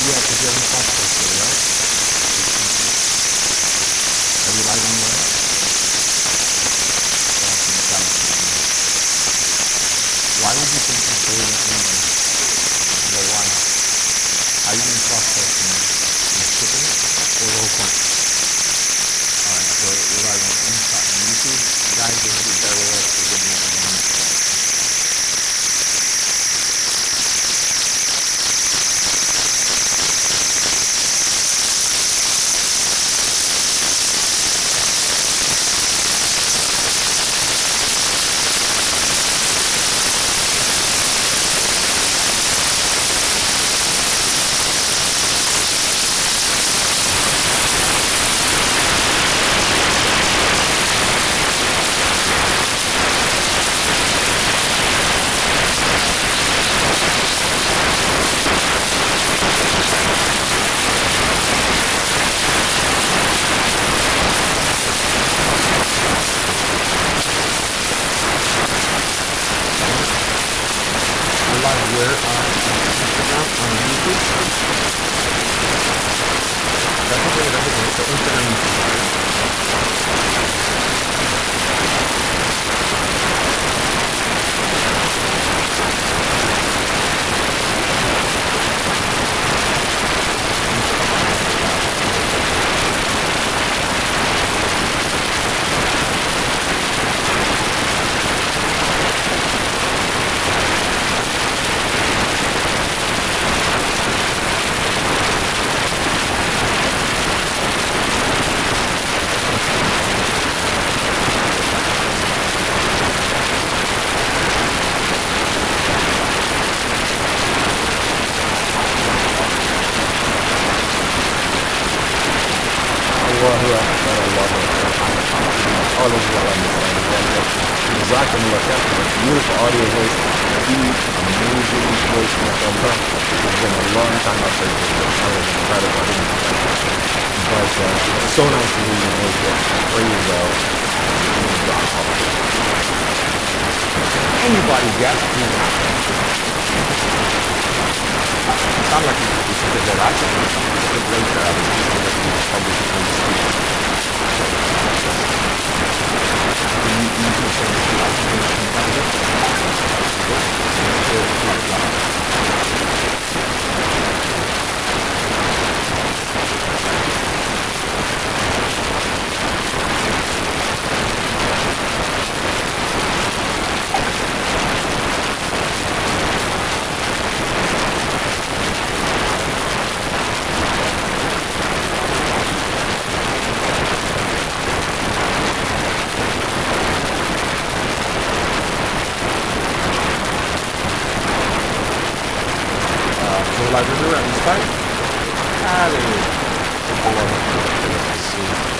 Go live Let's see. Let's see.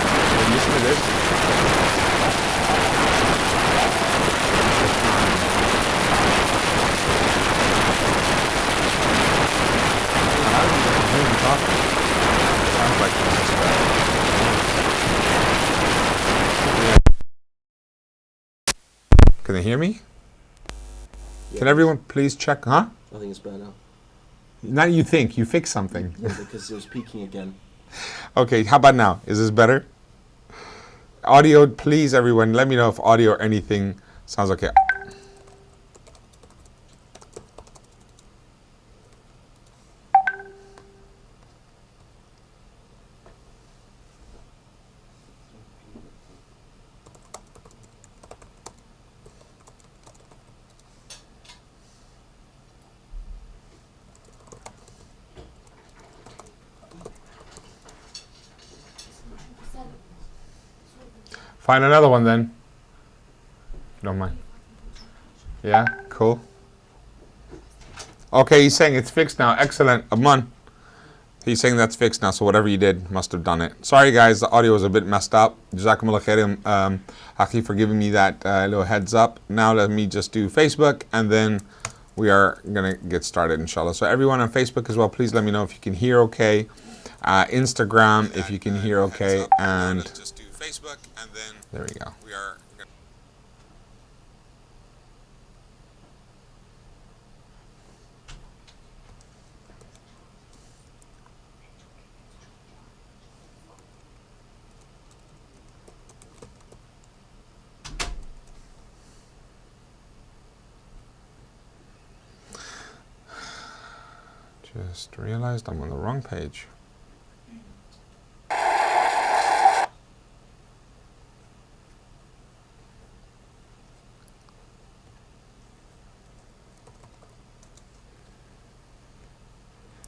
Yeah. Can everyone, please check, huh? I think it's better now. Now you please check, huh? Not you think, you fixed something. Yeah, because it was peaking again. Okay, how about now? Is this better? Audio, please, everyone. Find another one then. Don't mind. Yeah, cool. Okay, he's saying it'sing now. He's saying that's fixed now, so whatever you did he's saying now. So whatever you did Sorry guys, the audio was a bit now. Jazakumullah khairan, Aki for giving me that little heads up, now and then we are going to get started inshallah get started So everyone on Facebook as well you Instagram, if you can hear okay, Just realized I'm on the wrong page.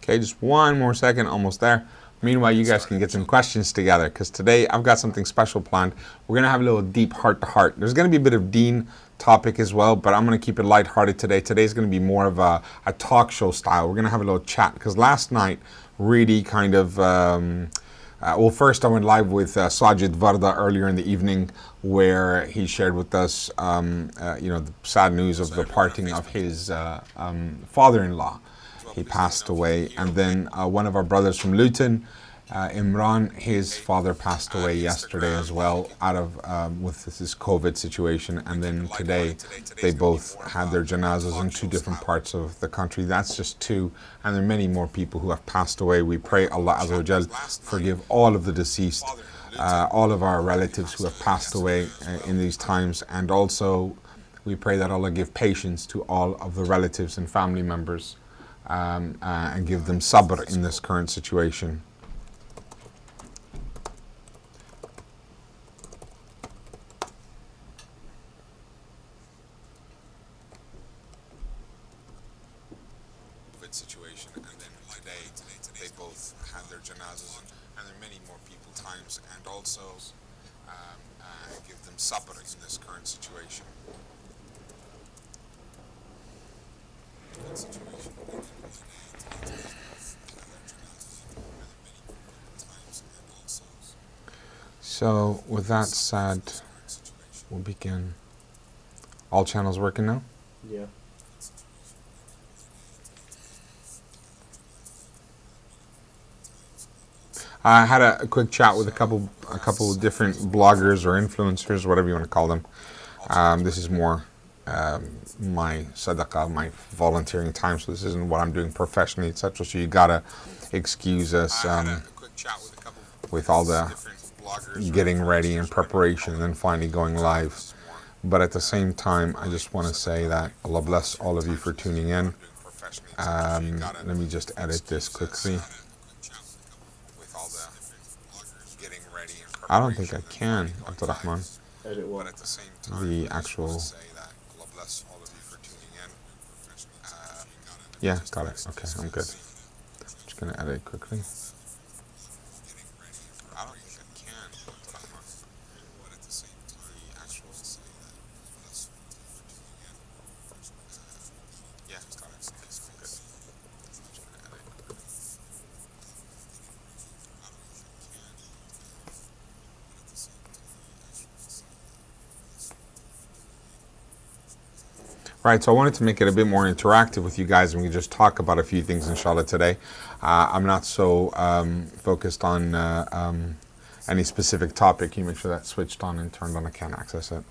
Okay, just one more second, almost there. Meanwhile, you guys can get some questions together, because today I've got something special planned. We're going to have a little deep heart-to-heart. There's going to be a bit of Deen topic as well, but I'm going to keep it lighthearted today. Today's going to be more of a talk show style. We're going to have a little chat, because last night really kind of... well, first I went live with Sajid Varda earlier in the evening, where he shared with us, the sad news of the parting of his father-in-law. He passed away. And then one of our brothers from Luton, Imran, his father passed away yesterday as well, out of with this COVID situation. And then today, they both had their janazas in two different parts of the country. That's just two, and there are many more people who have passed away. We pray Allah Azza wa Jal forgive all of the deceased, all of our relatives who have passed away in these times, and also we pray that Allah give patience to all of the relatives and family members. And give them sabr in this current situation. Situation, and then today they both had their janazas, and there are many more people times, and also give them sabr in this current situation. So, with that said, we'll begin. All channels working now? Yeah. I had a quick chat with a couple of different bloggers or influencers, whatever you want to call them. This is more my sadaqah, my volunteering time, so this isn't what I'm doing professionally, etc. So you gotta excuse us with all the getting ready and preparation and then finally going live. But at the same time, I just want to say that Allah bless all of you for tuning in. Let me just edit this quickly. I don't think I can, Abdurrahman. Edit what? The actual... Yeah, got it. Okay, I'm good. Just gonna edit it quickly. Right, so I wanted to make it a bit more interactive with you guys, and we can just talk about a few things, inshallah, today. I'm not so focused on any specific topic. Can you make sure that's switched on and turned on? I can't access it.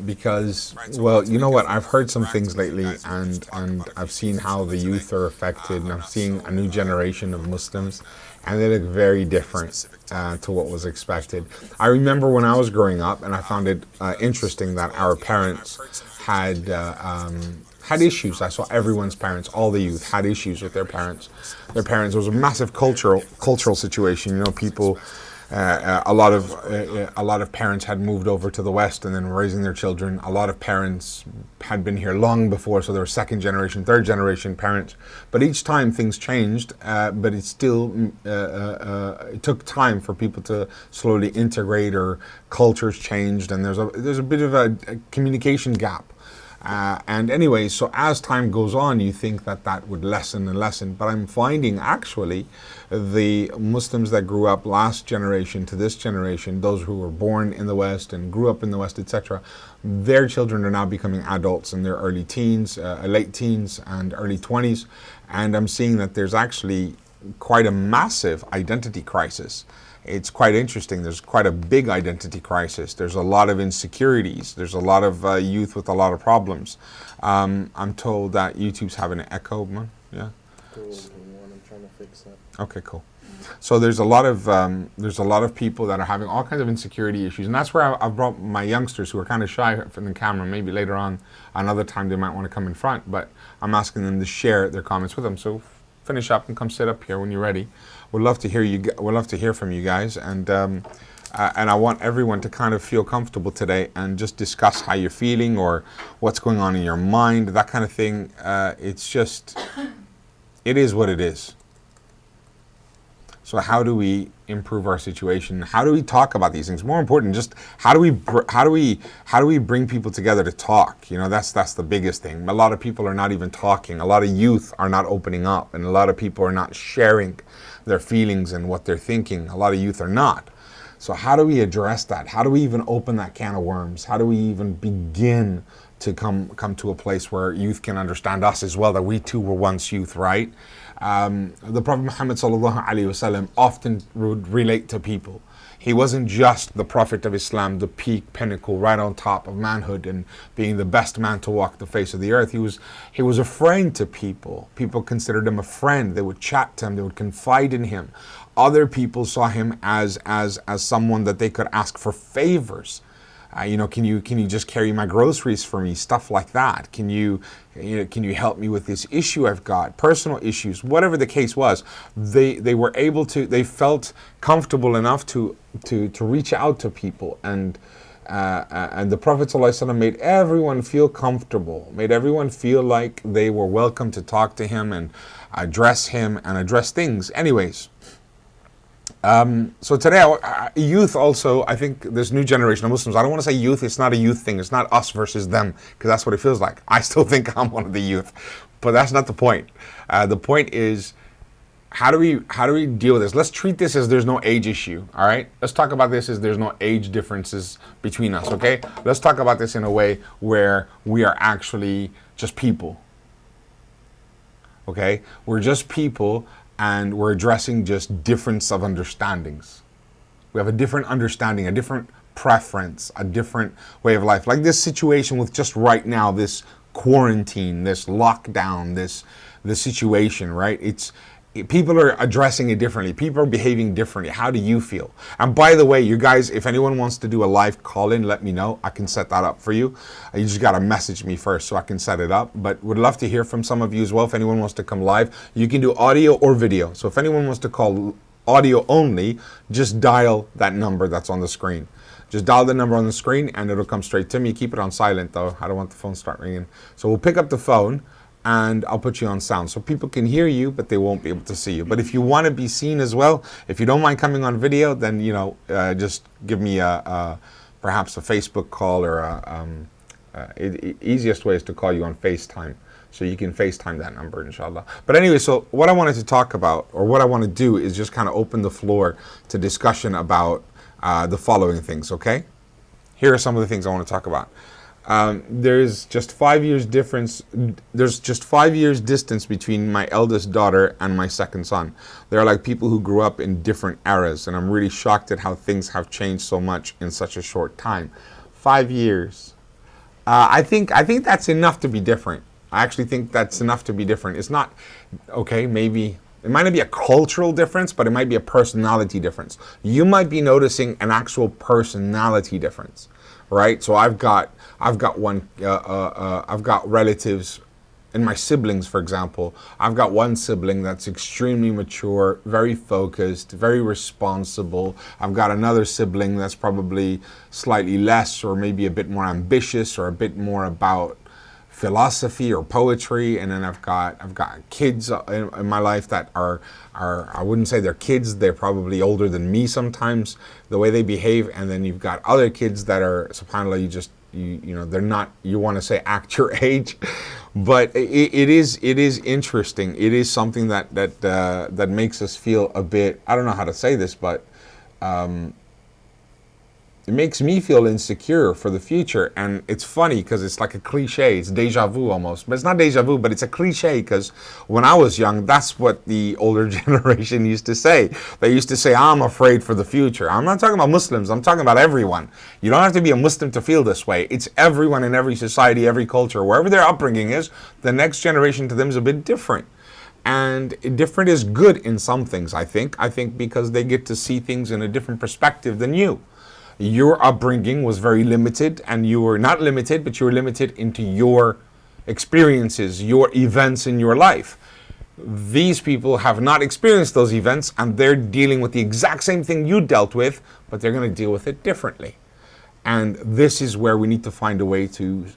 Because, well, you know what, I've heard some things lately, and I've seen how the youth are affected, and I'm seeing a new generation of Muslims, and they look very different to what was expected. I remember when I was growing up, and I found it interesting that our parents had issues. I saw everyone's parents, all the youth had issues with their parents. Their parents, it was a massive cultural situation. You know, people, a lot of parents had moved over to the West and then were raising their children. A lot of parents had been here long before, so they were second generation, third generation parents. But each time things changed, but it still it took time for people to slowly integrate, or cultures changed, and there's a bit of a communication gap. And anyway, so as time goes on, you think that would lessen and lessen. But I'm finding actually the Muslims that grew up last generation to this generation, those who were born in the West and grew up in the West, etc., their children are now becoming adults in their early teens, late teens and early 20s. And I'm seeing that there's actually quite a massive identity crisis. It's quite interesting. There's quite a big identity crisis. There's a lot of insecurities. There's a lot of youth with a lot of problems. I'm told that YouTube's having an echo, man. Yeah. Cool. I'm trying to fix that. Okay, cool. So there's a lot of people that are having all kinds of insecurity issues, and that's where I've brought my youngsters who are kind of shy from the camera. Maybe later on, another time they might want to come in front, but I'm asking them to share their comments with them. So finish up and come sit up here when you're ready. We'd love to hear you. We'd love to hear from you guys, and I want everyone to kind of feel comfortable today and just discuss how you're feeling or what's going on in your mind, that kind of thing. It's just, it is what it is. So how do we improve our situation? How do we talk about these things? More important, just how do we bring people together to talk? You know, that's the biggest thing. A lot of people are not even talking. A lot of youth are not opening up, and a lot of people are not sharing their feelings and what they're thinking. A lot of youth are not. So how do we address that? How do we even open that can of worms? How do we even begin to come to a place where youth can understand us as well, that we too were once youth, right? The Prophet Muhammad sallallahu alaihi wasallam often would relate to people. He wasn't just the Prophet of Islam, the peak pinnacle right on top of manhood and being the best man to walk the face of the earth. He was a friend to people. People considered him a friend. They would chat to him. They would confide in him. Other people saw him as someone that they could ask for favors. Can you just carry my groceries for me? Stuff like that. Can you help me with this issue I've got? Personal issues, whatever the case was, they were able to. They felt comfortable enough to reach out to people, and the Prophet ﷺ made everyone feel comfortable, made everyone feel like they were welcome to talk to him and address him and address things. Anyways. So today, youth also, I think this new generation of Muslims, I don't want to say youth, it's not a youth thing, it's not us versus them, because that's what it feels like. I still think I'm one of the youth, but that's not the point. The point is, how do we deal with this? Let's treat this as there's no age issue, all right? Let's talk about this as there's no age differences between us, okay? Let's talk about this in a way where we are actually just people, okay? We're just people, and we're addressing just difference of understandings. We have a different understanding, a different preference, a different way of life. Like this situation with just right now, this quarantine, this lockdown, this situation, right? People are addressing it differently. People are behaving differently. How do you feel? And by the way, you guys, if anyone wants to do a live call-in, let me know. I can set that up for you. You just got to message me first so I can set it up. But would love to hear from some of you as well. If anyone wants to come live, you can do audio or video. So if anyone wants to call audio only, just dial that number that's on the screen. Just dial the number on the screen and it'll come straight to me. Keep it on silent though. I don't want the phone to start ringing. So we'll pick up the phone and I'll put you on sound so people can hear you, but they won't be able to see you. But if you want to be seen as well, if you don't mind coming on video, then just give me perhaps a Facebook call, or easiest way is to call you on FaceTime. So you can FaceTime that number, inshallah. But anyway, so what I wanted to talk about, or what I want to do, is just kind of open the floor to discussion about the following things, okay? Here are some of the things I want to talk about. There's just 5 years difference. There's just 5 years distance between my eldest daughter and my second son. They're like people who grew up in different eras, and I'm really shocked at how things have changed so much in such a short time. 5 years. I think that's enough to be different. I actually think that's enough to be different. It's not, okay, maybe it might not be a cultural difference, but it might be a personality difference. You might be noticing an actual personality difference, right? So I've got relatives in my siblings, for example. I've got one sibling that's extremely mature, very focused, very responsible. I've got another sibling that's probably slightly less, or maybe a bit more ambitious, or a bit more about philosophy or poetry. And then I've got kids in my life that are I wouldn't say they're kids, they're probably older than me sometimes, the way they behave. And then you've got other kids that are, subhanAllah, they're not, you want to say act your age, but it is interesting. It is something that makes us feel a bit, I don't know how to say this, but it makes me feel insecure for the future. And it's funny because it's like a cliche, it's deja vu almost, but it's not deja vu, but it's a cliche, because when I was young, that's what the older generation used to say. They used to say, I'm afraid for the future. I'm not talking about Muslims, I'm talking about everyone. You don't have to be a Muslim to feel this way. It's everyone in every society, every culture, wherever their upbringing is, the next generation to them is a bit different. And different is good in some things, I think because they get to see things in a different perspective than you. Your upbringing was very limited, and you were not limited, but you were limited into your experiences, your events in your life. these people have not experienced those events and they're dealing with the exact same thing you dealt with, but they're going to deal with it differently. And this is where we need to find a way to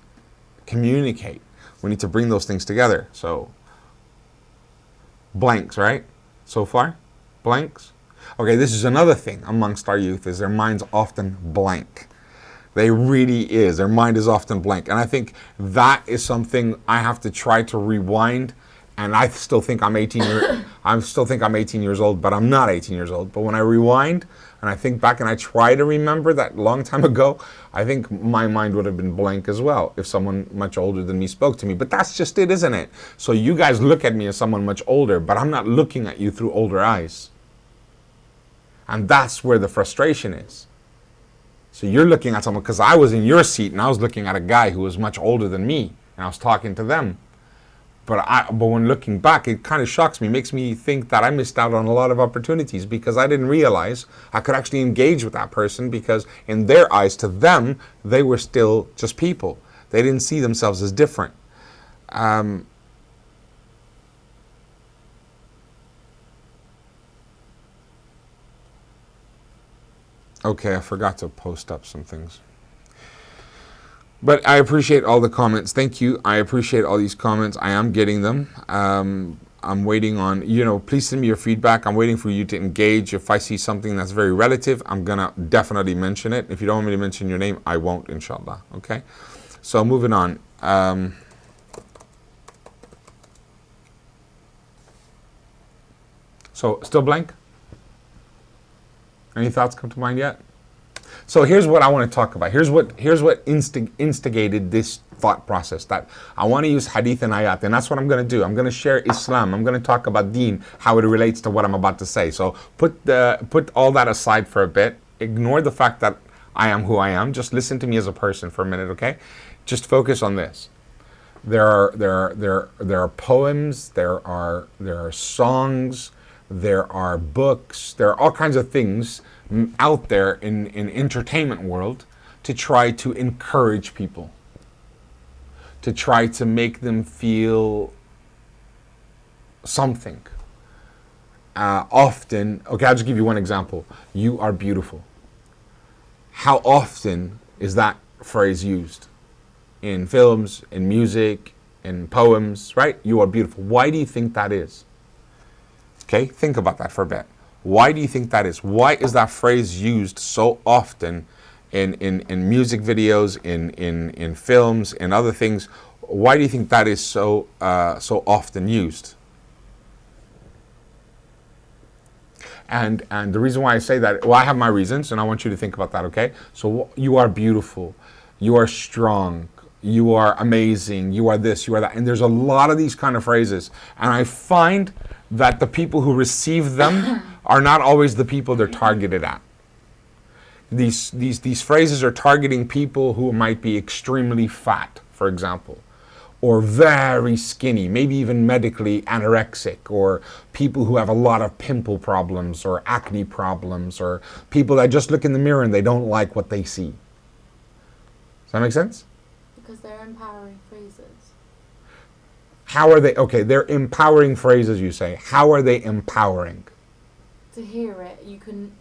communicate. We need to bring those things together. So, blanks, right? So far? Blanks? Okay, this is another thing amongst our youth, is their mind's often blank. They really is. Their mind is often blank. And I think that is something I have to try to rewind. And I still think I'm 18 years old, but I'm not 18 years old. But when I rewind and I think back and I try to remember that long time ago, I think my mind would have been blank as well if someone much older than me spoke to me. But that's just it, isn't it? So you guys look at me as someone much older, but I'm not looking at you through older eyes. And that's where the frustration is. So you're looking at someone, because I was in your seat and I was looking at a guy who was much older than me and I was talking to them. But when looking back, it kind of shocks me, makes me think that I missed out on a lot of opportunities because I didn't realize I could actually engage with that person, because in their eyes, to them, they were still just people. They didn't see themselves as different. Okay, I forgot to post up some things. But I appreciate all the comments. Thank you. I appreciate all these comments. I am getting them. I'm waiting on, please send me your feedback. I'm waiting for you to engage. If I see something that's very relative, I'm going to definitely mention it. If you don't want me to mention your name, I won't, inshallah. Okay? So moving on. So still blank? Any thoughts come to mind yet? So here's what I want to talk about. Here's what instigated this thought process, that I want to use hadith and ayat, and that's what I'm going to do. I'm going to share Islam. I'm going to talk about deen, how it relates to what I'm about to say. So put all that aside for a bit. Ignore the fact that I am who I am. Just listen to me as a person for a minute, okay? Just focus on this. There are poems. There are songs. There are books. There are all kinds of things out there in entertainment world to try to encourage people, to try to make them feel something. Often, okay, I'll just give you one example. You are beautiful. How often is that phrase used? In films, in music, in poems, right? You are beautiful. Why do you think that is? Okay, think about that for a bit. Why do you think that is? Why is that phrase used so often in music videos, in films, in other things? Why do you think that is so often used? And the reason why I say that, well, I have my reasons, and I want you to think about that, okay? So you are beautiful, you are strong, you are amazing, you are this, you are that. And there's a lot of these kind of phrases. And I find that the people who receive them are not always the people they're targeted at. These phrases are targeting people who might be extremely fat, for example, or very skinny, maybe even medically anorexic, or people who have a lot of pimple problems or acne problems, or people that just look in the mirror and they don't like what they see. Does that make sense? Because they're empowering phrases. How are they? Okay, they're empowering phrases, you say. How are they empowering? To hear it, you can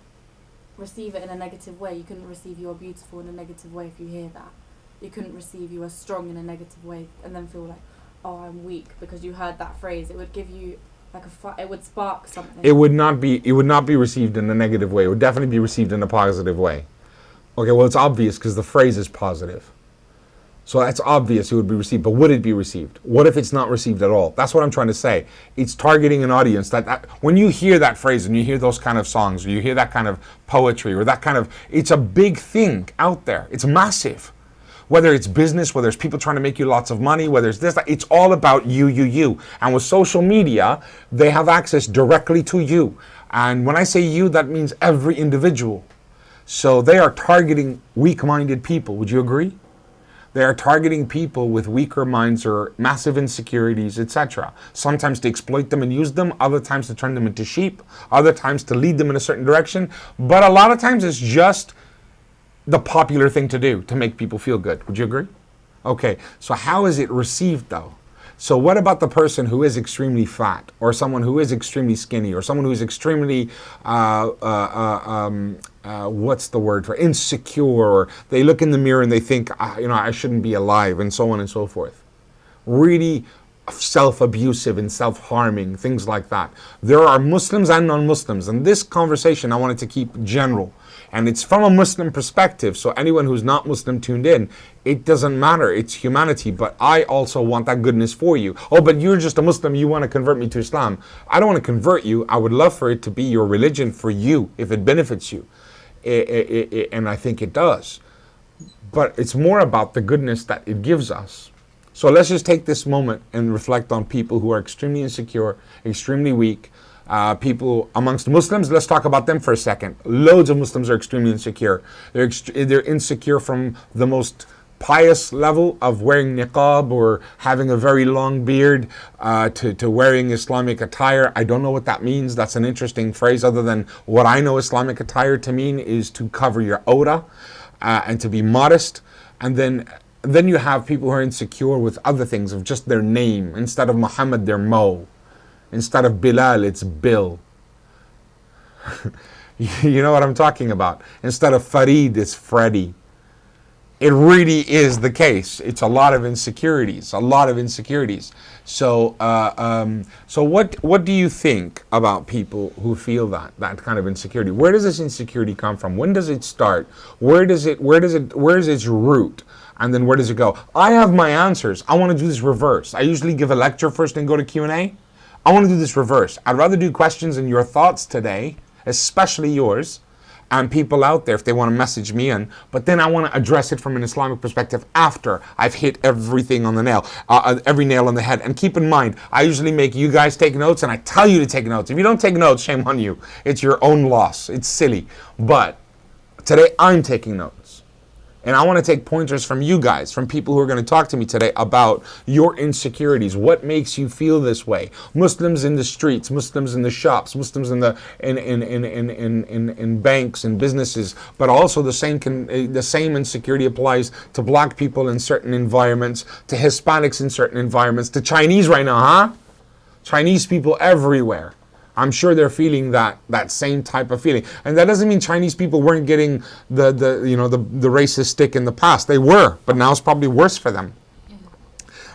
receive it in a negative way. You couldn't receive you are beautiful in a negative way if you hear that. You couldn't receive you are strong in a negative way and then feel like, oh, I'm weak because you heard that phrase. It would give you like it would spark something. It would not be received in a negative way. It would definitely be received in a positive way. Okay, well, it's obvious because the phrase is positive. So that's obvious it would be received, but would it be received? What if it's not received at all? That's what I'm trying to say. It's targeting an audience that when you hear that phrase and you hear those kind of songs, or you hear that kind of poetry, or that kind of, it's a big thing out there. It's massive. Whether it's business, whether it's people trying to make you lots of money, whether it's this, it's all about you. And with social media, they have access directly to you. And when I say you, that means every individual. So they are targeting weak-minded people. Would you agree? They are targeting people with weaker minds or massive insecurities, etc. Sometimes to exploit them and use them, other times to turn them into sheep, other times to lead them in a certain direction. But a lot of times it's just the popular thing to do to make people feel good. Would you agree? Okay, so how is it received though? So what about the person who is extremely fat, or someone who is extremely skinny, or someone who is extremely, what's the word for insecure, or they look in the mirror and they think, I shouldn't be alive, and so on and so forth. Really self-abusive and self-harming, things like that. There are Muslims and non-Muslims, and this conversation I wanted to keep general. And it's from a Muslim perspective, so anyone who's not Muslim tuned in, it doesn't matter, it's humanity, but I also want that goodness for you. Oh, but you're just a Muslim, you want to convert me to Islam. I don't want to convert you, I would love for it to be your religion for you, if it benefits you. And I think it does. But it's more about the goodness that it gives us. So let's just take this moment and reflect on people who are extremely insecure, extremely weak. People amongst Muslims, let's talk about them for a second. Loads of Muslims are extremely insecure. They're insecure from the most pious level of wearing niqab or having a very long beard to wearing Islamic attire. I don't know what that means. That's an interesting phrase, other than what I know Islamic attire to mean is to cover your aura and to be modest. And then you have people who are insecure with other things, of just their name. Instead of Muhammad, they're Mo. Instead of Bilal, it's Bill. You know what I'm talking about. Instead of Farid, it's Freddy. It really is the case. It's a lot of insecurities, So, so what do you think about people who feel that kind of insecurity? Where does this insecurity come from? When does it start? Where is its root? And then where does it go? I have my answers. I want to do this reverse. I usually give a lecture first and go to Q&A. I want to do this reverse. I'd rather do questions and your thoughts today, especially yours, and people out there if they want to message me in. But then I want to address it from an Islamic perspective after I've hit everything on the nail, every nail on the head. And keep in mind, I usually make you guys take notes, and I tell you to take notes. If you don't take notes, shame on you. It's your own loss. It's silly. But today I'm taking notes. And I want to take pointers from you guys, from people who are going to talk to me today about your insecurities. What makes you feel this way? Muslims in the streets, Muslims in the shops, Muslims in banks and businesses, but also the same insecurity applies to black people in certain environments, to Hispanics in certain environments, to Chinese right now, huh? Chinese people everywhere. I'm sure they're feeling that same type of feeling. And that doesn't mean Chinese people weren't getting the racist stick in the past. They were, but now it's probably worse for them.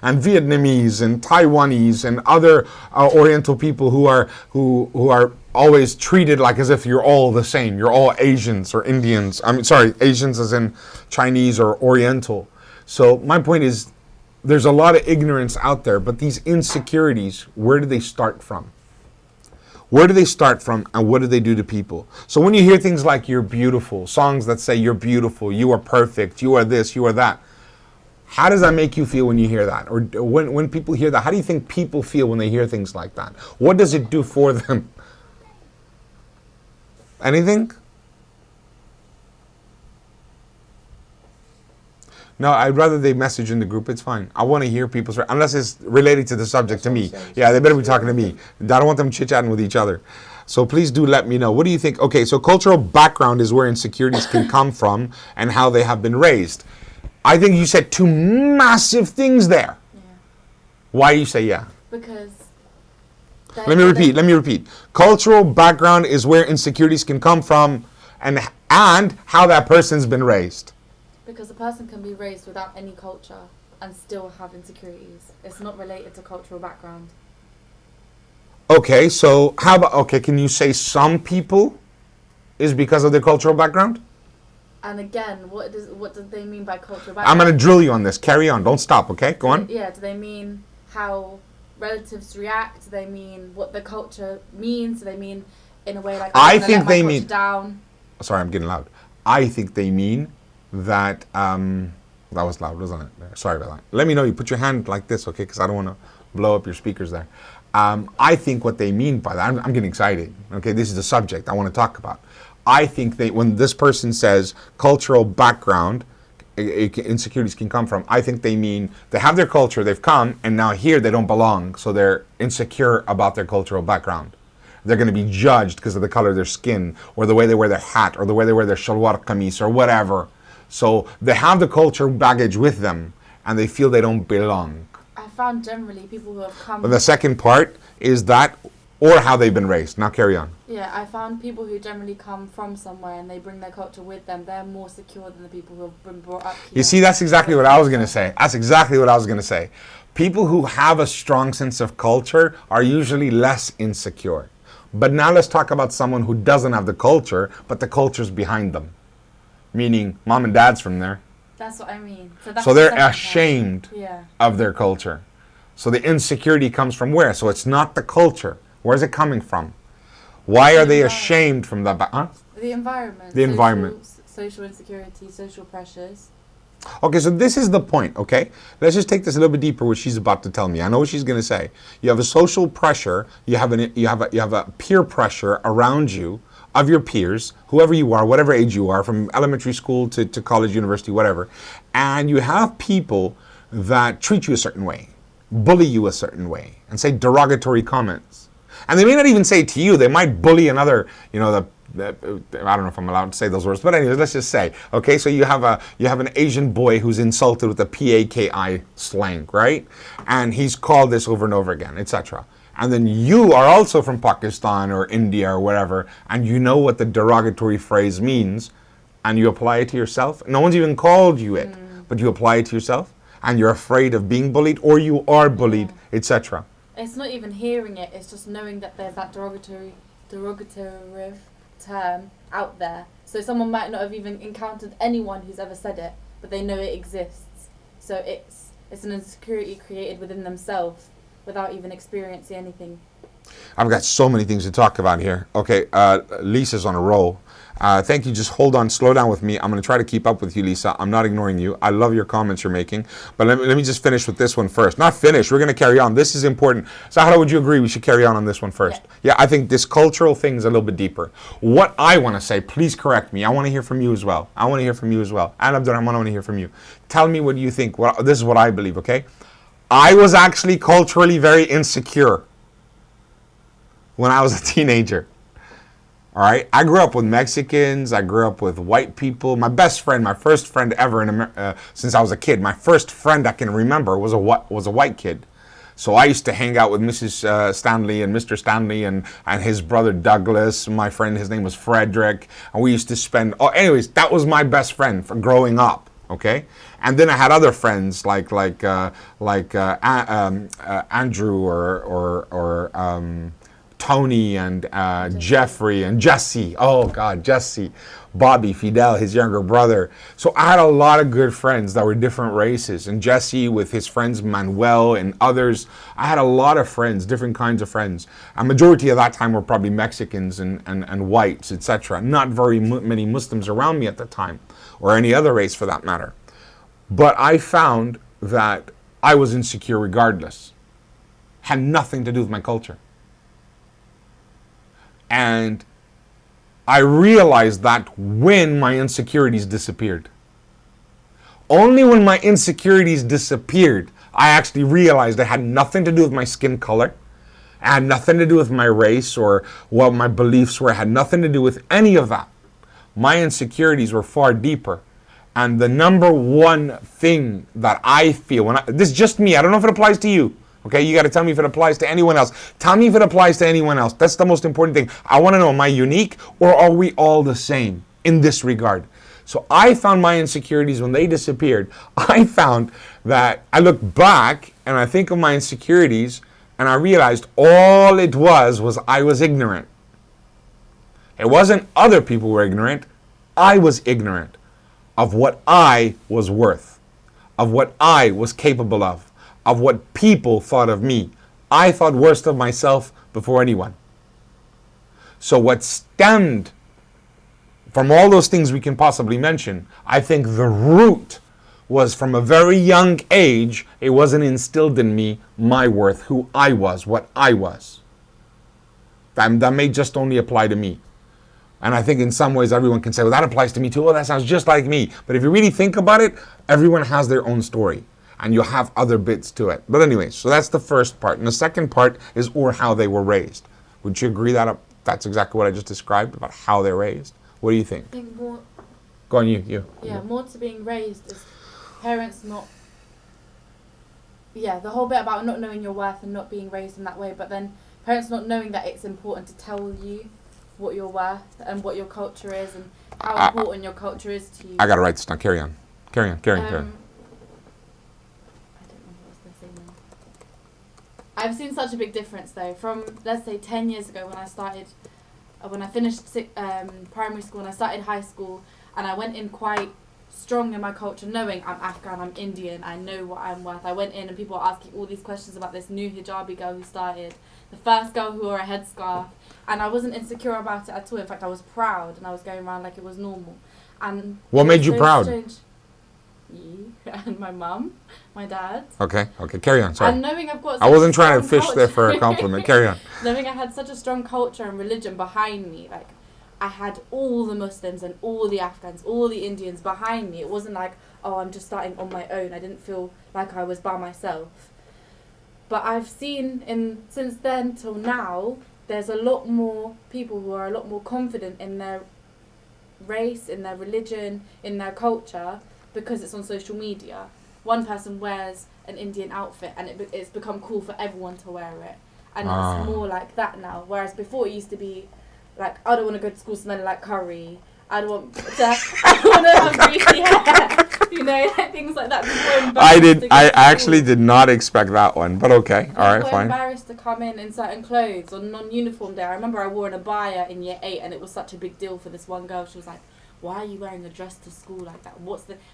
And Vietnamese and Taiwanese and other Oriental people who are always treated like as if you're all the same. You're all Asians or Indians. Asians as in Chinese or Oriental. So my point is, there's a lot of ignorance out there, but these insecurities, where do they start from? Where do they start from, and what do they do to people? So when you hear things like "you're beautiful," songs that say "you're beautiful," "you are perfect," "you are this," "you are that," how does that make you feel when you hear that? Or when people hear that, how do you think people feel when they hear things like that? What does it do for them? Anything? No, I'd rather they message in the group. It's fine. I want to hear people's, unless it's related to the subject to me. Yeah, they better be talking to me. I don't want them chit-chatting with each other. So please do let me know. What do you think? Okay, so cultural background is where insecurities can come from and how they have been raised. I think you said two massive things there. Yeah. Why do you say yeah? Because... Let me repeat. Cultural background is where insecurities can come from and how that person's been raised. Because a person can be raised without any culture and still have insecurities. It's not related to cultural background. Okay, so can you say some people is because of their cultural background? And again, what do they mean by cultural background? I'm going to drill you on this. Carry on. Don't stop, okay? Go on. Yeah, do they mean how relatives react? Do they mean what the culture means? Do they mean in a way like, I think they mean... down? Sorry, I'm getting loud. I think they mean that that was loud, wasn't it? Sorry about that. Let me know. You put your hand like this, okay? Because I don't want to blow up your speakers there. I think what they mean by that, I'm getting excited. Okay, this is the subject I want to talk about. I think when this person says cultural background, insecurities can come from, I think they mean they have their culture, they've come, and now here they don't belong, so they're insecure about their cultural background. They're going to be judged because of the color of their skin, or the way they wear their hat, or the way they wear their shalwar qamis, or whatever. So they have the culture baggage with them, and they feel they don't belong. I found generally people who have come. But the second part is that, or how they've been raised. Now carry on. Yeah, I found people who generally come from somewhere and they bring their culture with them. They're more secure than the people who have been brought up here. You see, that's exactly what I was going to say. That's exactly what I was going to say. People who have a strong sense of culture are usually less insecure. But now let's talk about someone who doesn't have the culture, but the culture's behind them. Meaning, mom and dad's from there. That's what I mean. So they're ashamed yeah. of their culture. So the insecurity comes from where? So it's not the culture. Where's it coming from? Why are they ashamed from that? Huh? The environment. The environment. Social insecurity, social pressures. Okay, so this is the point, okay? Let's just take this a little bit deeper, what she's about to tell me. I know what she's going to say. You have a social pressure, you have a peer pressure around you of your peers, whoever you are, whatever age you are, from elementary school to college, university, whatever. And you have people that treat you a certain way, bully you a certain way, and say derogatory comments. And they may not even say it to you, they might bully another, you know, I don't know if I'm allowed to say those words, but anyways, let's just say, okay, so you have an Asian boy who's insulted with a PAKI slang, right? And he's called this over and over again, etc. And then you are also from Pakistan or India or whatever, and you know what the derogatory phrase means, and you apply it to yourself. No one's even called you it, but you apply it to yourself, and you're afraid of being bullied, or you are bullied, etc. It's not even hearing it, it's just knowing that there's that derogatory term out there. So someone might not have even encountered anyone who's ever said it, but they know it exists. So it's an insecurity created within themselves without even experiencing anything. I've got so many things to talk about here. Okay, Lisa's on a roll. Thank you. Just hold on, slow down with me. I'm going to try to keep up with you, Lisa. I'm not ignoring you. I love your comments you're making. But let me just finish with this one first. Not finish. We're going to carry on. This is important. Sahara, would you agree we should carry on this one first? Yeah, I think this cultural thing is a little bit deeper. What I want to say, please correct me. I want to hear from you as well. And Abdurrahman, I want to hear from you. Tell me what you think. Well, this is what I believe, okay? I was actually culturally very insecure when I was a teenager. All right, I grew up with Mexicans. I grew up with white people. My best friend, my first friend ever since I was a kid, my first friend I can remember was a white kid. So I used to hang out with Mrs. Stanley and Mr. Stanley and his brother Douglas. My friend, his name was Frederick, and we used to spend. Oh, anyways, that was my best friend for growing up. Okay, and then I had other friends like Andrew or Tony and Jeffrey and Jesse. Oh God, Jesse. Bobby, Fidel, his younger brother. So I had a lot of good friends that were different races. And Jesse with his friends Manuel and others. I had a lot of friends, different kinds of friends. A majority of that time were probably Mexicans and whites, etc. Not very many Muslims around me at the time, or any other race for that matter. But I found that I was insecure regardless. Had nothing to do with my culture. And I realized that when my insecurities disappeared. Only when my insecurities disappeared, I actually realized it had nothing to do with my skin color. It had nothing to do with my race or what my beliefs were. It had nothing to do with any of that. My insecurities were far deeper. And the number one thing that I feel, this is just me, I don't know if it applies to you. Okay, you got to tell me if it applies to anyone else. Tell me if it applies to anyone else. That's the most important thing. I want to know, am I unique or are we all the same in this regard? So I found my insecurities when they disappeared. I found that I look back and I think of my insecurities and I realized all it was I was ignorant. It wasn't other people were ignorant. I was ignorant of what I was worth, of what I was capable of what people thought of me. I thought worst of myself before anyone. So what stemmed from all those things we can possibly mention, I think the root was from a very young age, it wasn't instilled in me my worth, who I was, what I was. That may just only apply to me. And I think in some ways everyone can say, well, that applies to me too. Well, that sounds just like me. But if you really think about it, everyone has their own story. And you'll have other bits to it. But anyways, so that's the first part. And the second part is or how they were raised. Would you agree that that's exactly what I just described about how they're raised? What do you think? I think more... Go on, you. Yeah, more to being raised is parents not yeah, the whole bit about not knowing your worth and not being raised in that way, but then parents not knowing that it's important to tell you what you're worth and what your culture is and how important your culture is to you. I gotta write this down. Carry on. Carry on. Carry on. I don't know what I was going to say now. I've seen such a big difference though from, let's say, 10 years ago when I finished primary school and I started high school, and I went in quite strong in my culture, knowing I'm Afghan, I'm Indian, I know what I'm worth. I went in and people were asking all these questions about this new hijabi girl who started, the first girl who wore a headscarf, and I wasn't insecure about it at all. In fact, I was proud and I was going around like it was normal. And what made you proud? Strange. You and my mum, my dad. Okay, carry on, sorry. And knowing I've got I wasn't trying to strong fish there for a compliment. Carry on. Knowing I had such a strong culture and religion behind me, like I had all the Muslims and all the Afghans, all the Indians behind me. It wasn't like, oh, I'm just starting on my own. I didn't feel like I was by myself. But I've seen since then till now, there's a lot more people who are a lot more confident in their race, in their religion, in their culture, because it's on social media. One person wears an Indian outfit and it's become cool for everyone to wear it. And it's more like that now. Whereas before it used to be like, I don't want to go to school smelling like curry. I don't want to have greasy hair. You know, things like that. I actually did not expect that one, but okay. All right, fine. Embarrassed to come in certain clothes on non-uniform day. I remember I wore an abaya in year 8 and it was such a big deal for this one girl. She was like, why are you wearing a dress to school like that?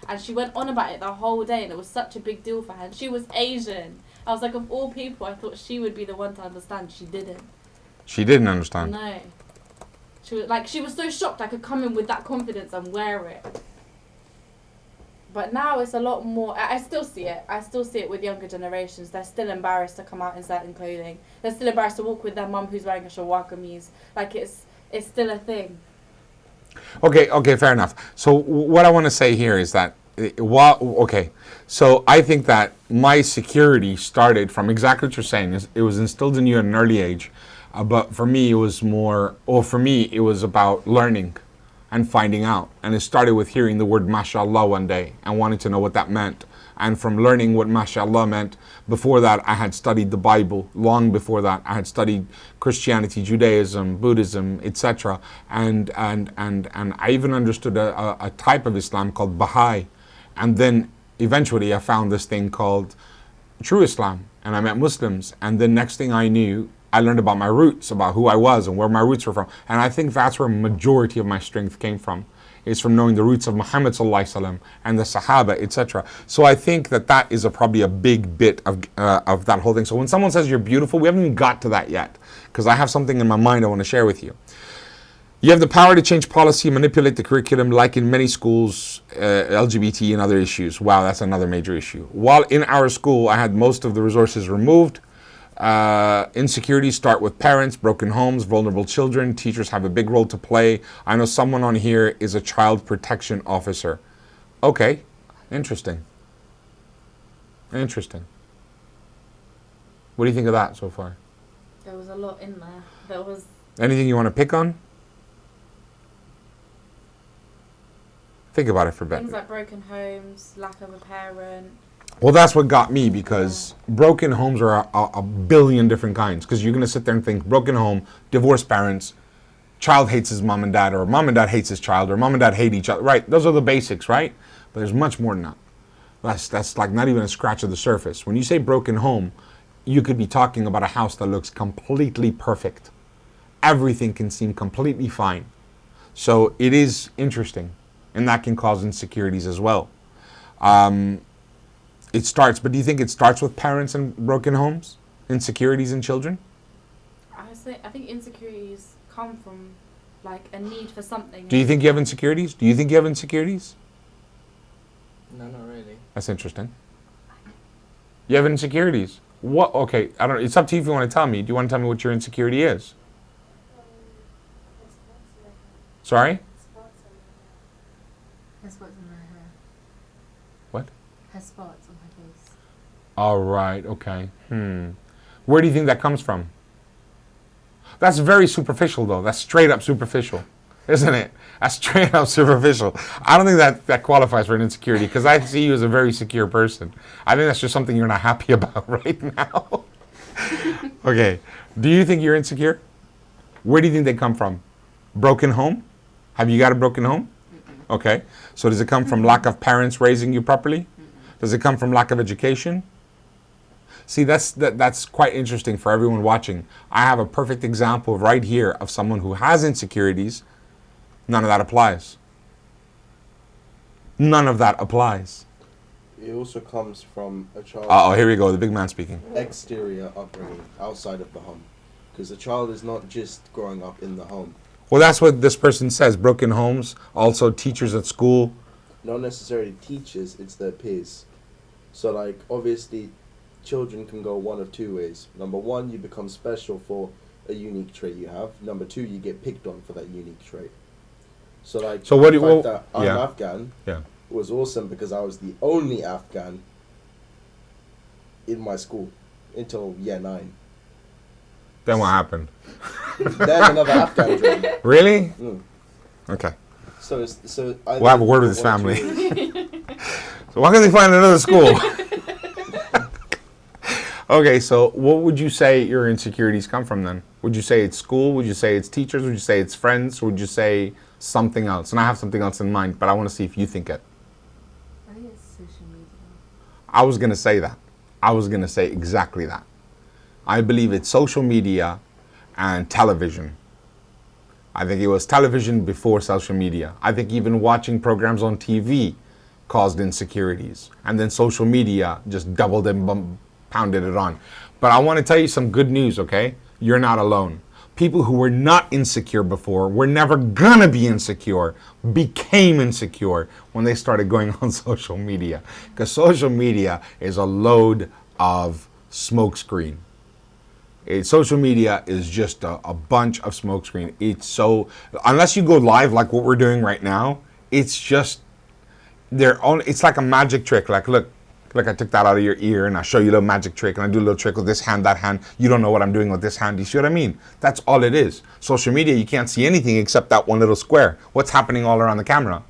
And she went on about it the whole day and it was such a big deal for her. And she was Asian. I was like, of all people, I thought she would be the one to understand. She didn't. She didn't understand? No. She was so shocked I could come in with that confidence and wear it. But now it's a lot more. I still see it. I still see it with younger generations. They're still embarrassed to come out in certain clothing. They're still embarrassed to walk with their mum who's wearing a shalwar kameez. Like it's still a thing. Okay, fair enough. So what I want to say here is that so I think that my security started from exactly what you're saying. It was instilled in you at an early age. But for me, it was about learning and finding out. And it started with hearing the word mashallah one day and wanting to know what that meant. And from learning what mashallah meant, before that I had studied the Bible. Long before that I had studied Christianity, Judaism, Buddhism, etc. And I even understood a type of Islam called Baha'i. And then eventually I found this thing called true Islam. And I met Muslims. And the next thing I knew, I learned about my roots, about who I was and where my roots were from. And I think that's where a majority of my strength came from. Is from knowing the roots of Muhammad sallallahu alaihi wasallam and the Sahaba, etc. So I think that is probably a big bit of that whole thing. So when someone says you're beautiful, we haven't even got to that yet, because I have something in my mind I want to share with you. You have the power to change policy, manipulate the curriculum, like in many schools, LGBT and other issues. Wow, that's another major issue. While in our school, I had most of the resources removed. Insecurities start with parents, broken homes, vulnerable children. Teachers have a big role to play. I know someone on here is a child protection officer. Okay, interesting. What do you think of that so far? There was a lot in there. Anything you want to pick on? Think about it for a bit. Things like broken homes, lack of a parent. Well, that's what got me, because broken homes are a billion different kinds. Because you're going to sit there and think broken home, divorced parents, child hates his mom and dad, or mom and dad hates his child, or mom and dad hate each other. Right, those are the basics, right? But there's much more than that. That's like not even a scratch of the surface. When you say broken home, you could be talking about a house that looks completely perfect. Everything can seem completely fine. So it is interesting, and that can cause insecurities as well. But do you think it starts with parents and broken homes? Insecurities in children? I think insecurities come from like a need for something. Do you think you have insecurities? No, not really. That's interesting. You have insecurities? What? Okay, I don't. It's up to you if you want to tell me. Do you want to tell me what your insecurity is? Sorry? Her spots in her hair. What? Her spots on her face. All right. Okay. Where do you think that comes from? That's very superficial, though. That's straight up superficial. isn't it? That's straight up superficial. I don't think that qualifies for an insecurity because I see you as a very secure person. I think that's just something you're not happy about right now. Okay. Do you think you're insecure? Where do you think they come from? Broken home? Have you got a broken home? Okay. So does it come from lack of parents raising you properly? Does it come from lack of education? See, that's quite interesting for everyone watching. I have a perfect example right here of someone who has insecurities. None of that applies. None of that applies. It also comes from a child. Oh, here we go. The big man speaking. Exterior upbringing outside of the home, because the child is not just growing up in the home. Well, that's what this person says. Broken homes, also teachers at school. Not necessarily teachers, it's their peers. So, like, obviously, children can go one of two ways. Number one, you become special for a unique trait you have. Number two, you get picked on for that unique trait. So, like, So what do the you? fact that I'm Afghan Yeah. was awesome because I was the only Afghan in my school until year 9. Then what happened? Then another Afghan joined. Really? Mm. Okay. So We'll have a word with his one or family. two ways. So why can't they find another school? Okay, so what would you say your insecurities come from then? Would you say it's school? Would you say it's teachers? Would you say it's friends? Or would you say something else? And I have something else in mind, but I want to see if you think it. I think it's social media. I was going to say that. I was going to say exactly that. I believe it's social media and television. I think it was television before social media. I think even watching programs on TV caused insecurities. And then social media just doubled and pounded it on. But I want to tell you some good news, okay? You're not alone. People who were not insecure before, were never gonna be insecure, became insecure when they started going on social media. Because social media is a load of smokescreen. Social media is just a bunch of smokescreen. It's so, unless you go live like what we're doing right now, it's just, it's like a magic trick. Like, look, I took that out of your ear and I show you a little magic trick and I do a little trick with this hand, that hand. You don't know what I'm doing with this hand. You see what I mean? That's all it is. Social media, you can't see anything except that one little square. What's happening all around the camera?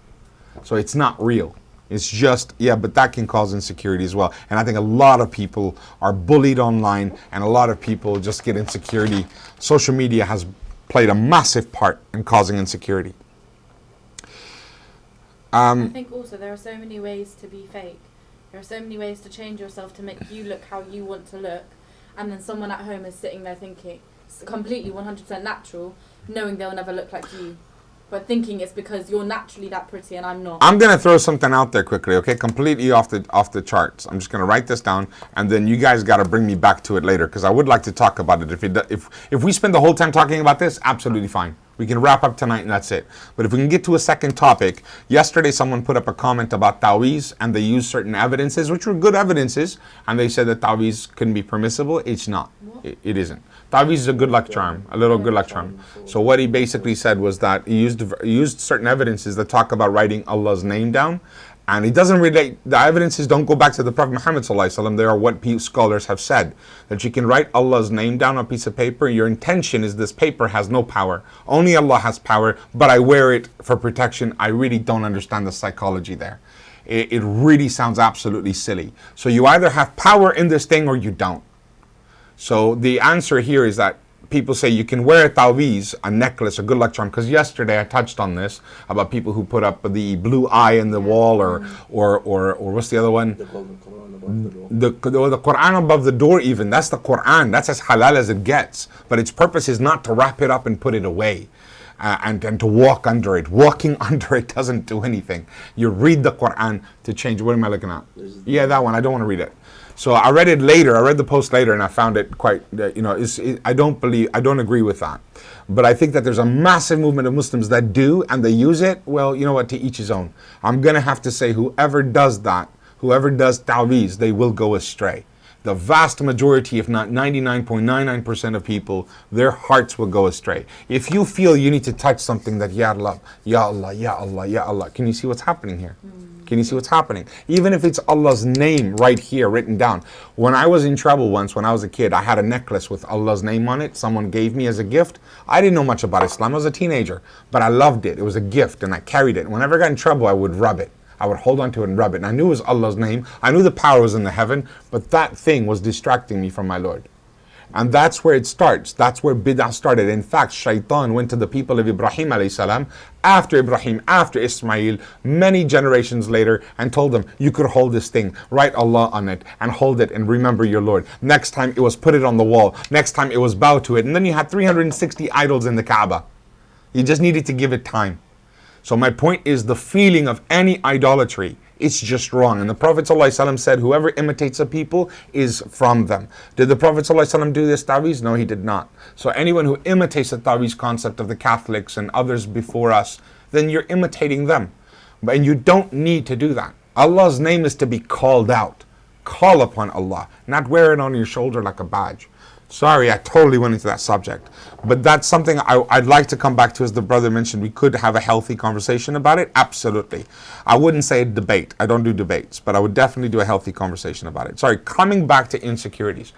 So it's not real. It's just, yeah, but that can cause insecurity as well. And I think a lot of people are bullied online and a lot of people just get insecurity. Social media has played a massive part in causing insecurity. I think also there are so many ways to be fake. There are so many ways to change yourself to make you look how you want to look. And then someone at home is sitting there thinking, it's completely 100% natural, knowing they'll never look like you. But thinking it's because you're naturally that pretty and I'm not. I'm gonna throw something out there quickly, okay? Completely off the charts. I'm just gonna write this down, and then you guys gotta bring me back to it later because I would like to talk about it. If we spend the whole time talking about this, absolutely fine. We can wrap up tonight and that's it. But if we can get to a second topic, yesterday someone put up a comment about ta'weez and they used certain evidences, which were good evidences, and they said that ta'weez couldn't be permissible. It's not. It isn't. Ta'weez is a good luck charm, a little good luck charm. So what he basically said was that he used certain evidences that talk about writing Allah's name down, and he doesn't relate. The evidences don't go back to the Prophet Muhammad sallallahu alaihi wasallam. They are what scholars have said, that you can write Allah's name down on a piece of paper. Your intention is this paper has no power. Only Allah has power, but I wear it for protection. I really don't understand the psychology there. It really sounds absolutely silly. So you either have power in this thing or you don't. So the answer here is that people say you can wear a ta'weez, a necklace, a good luck charm, because yesterday I touched on this about people who put up the blue eye in the wall or what's the other one? The golden Quran above the door. The Quran above the door even. That's the Quran. That's as halal as it gets. But its purpose is not to wrap it up and put it away. And to walk under it. Walking under it doesn't do anything. You read the Quran to change. What am I looking at? Yeah, that one. I don't want to read it. So I read it later. I read the post later, and I found it quite. I don't agree with that. But I think that there's a massive movement of Muslims that do, and they use it. Well, you know what? To each his own. I'm gonna have to say, whoever does that, whoever does ta'weez, they will go astray. The vast majority, if not 99.99% of people, their hearts will go astray. If you feel you need to touch something that Ya Allah, Ya Allah, Ya Allah, Ya Allah, can you see what's happening here? Can you see what's happening? Even if it's Allah's name right here written down. When I was in trouble once, when I was a kid, I had a necklace with Allah's name on it. Someone gave me as a gift. I didn't know much about Islam. I was a teenager, but I loved it. It was a gift and I carried it. Whenever I got in trouble, I would rub it. I would hold on to it and rub it. And I knew it was Allah's name. I knew the power was in the heaven, but that thing was distracting me from my Lord. And that's where it starts. That's where bid'ah started. In fact, Shaitan went to the people of Ibrahim alayhi salam, after Ibrahim, after Ismail, many generations later, and told them, you could hold this thing, write Allah on it, and hold it and remember your Lord. Next time it was put it on the wall. Next time it was bow to it. And then you had 360 idols in the Kaaba. You just needed to give it time. So my point is, the feeling of any idolatry, it's just wrong. And the Prophet ﷺ said, whoever imitates a people is from them. Did the Prophet ﷺ do this ta'weez? No, he did not. So anyone who imitates the ta'weez concept of the Catholics and others before us, then you're imitating them. And you don't need to do that. Allah's name is to be called out. Call upon Allah, not wear it on your shoulder like a badge. Sorry, I totally went into that subject. But that's something I'd like to come back to. As the brother mentioned, we could have a healthy conversation about it. Absolutely. I wouldn't say a debate. I don't do debates. But I would definitely do a healthy conversation about it. Sorry, coming back to insecurities.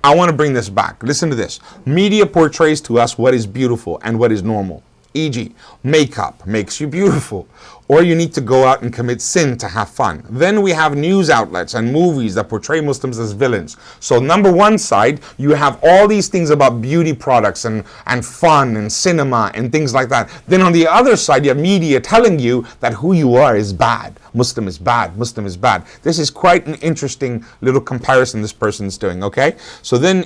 I want to bring this back. Listen to this. Media portrays to us what is beautiful and what is normal. E.g., makeup makes you beautiful, or you need to go out and commit sin to have fun. Then we have news outlets and movies that portray Muslims as villains. So number one side, you have all these things about beauty products and fun and cinema and things like that. Then on the other side, you have media telling you that who you are is bad. Muslim is bad. Muslim is bad. This is quite an interesting little comparison this person is doing, okay? So then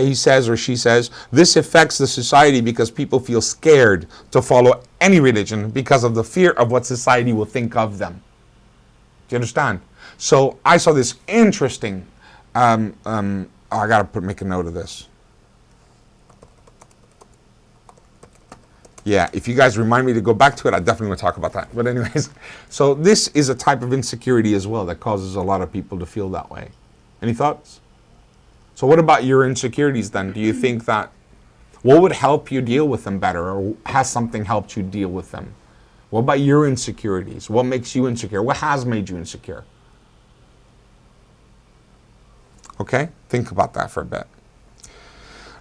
he says, or she says, this affects the society because people feel scared to follow any religion because of the fear of what society will think of them. Do you understand? So I saw this interesting, I gotta make a note of this. Yeah, if you guys remind me to go back to it, I definitely want to talk about that. But anyways, so this is a type of insecurity as well that causes a lot of people to feel that way. Any thoughts? So what about your insecurities then? Do you think that, what would help you deal with them better, or has something helped you deal with them? What about your insecurities? What makes you insecure? What has made you insecure? Okay, think about that for a bit.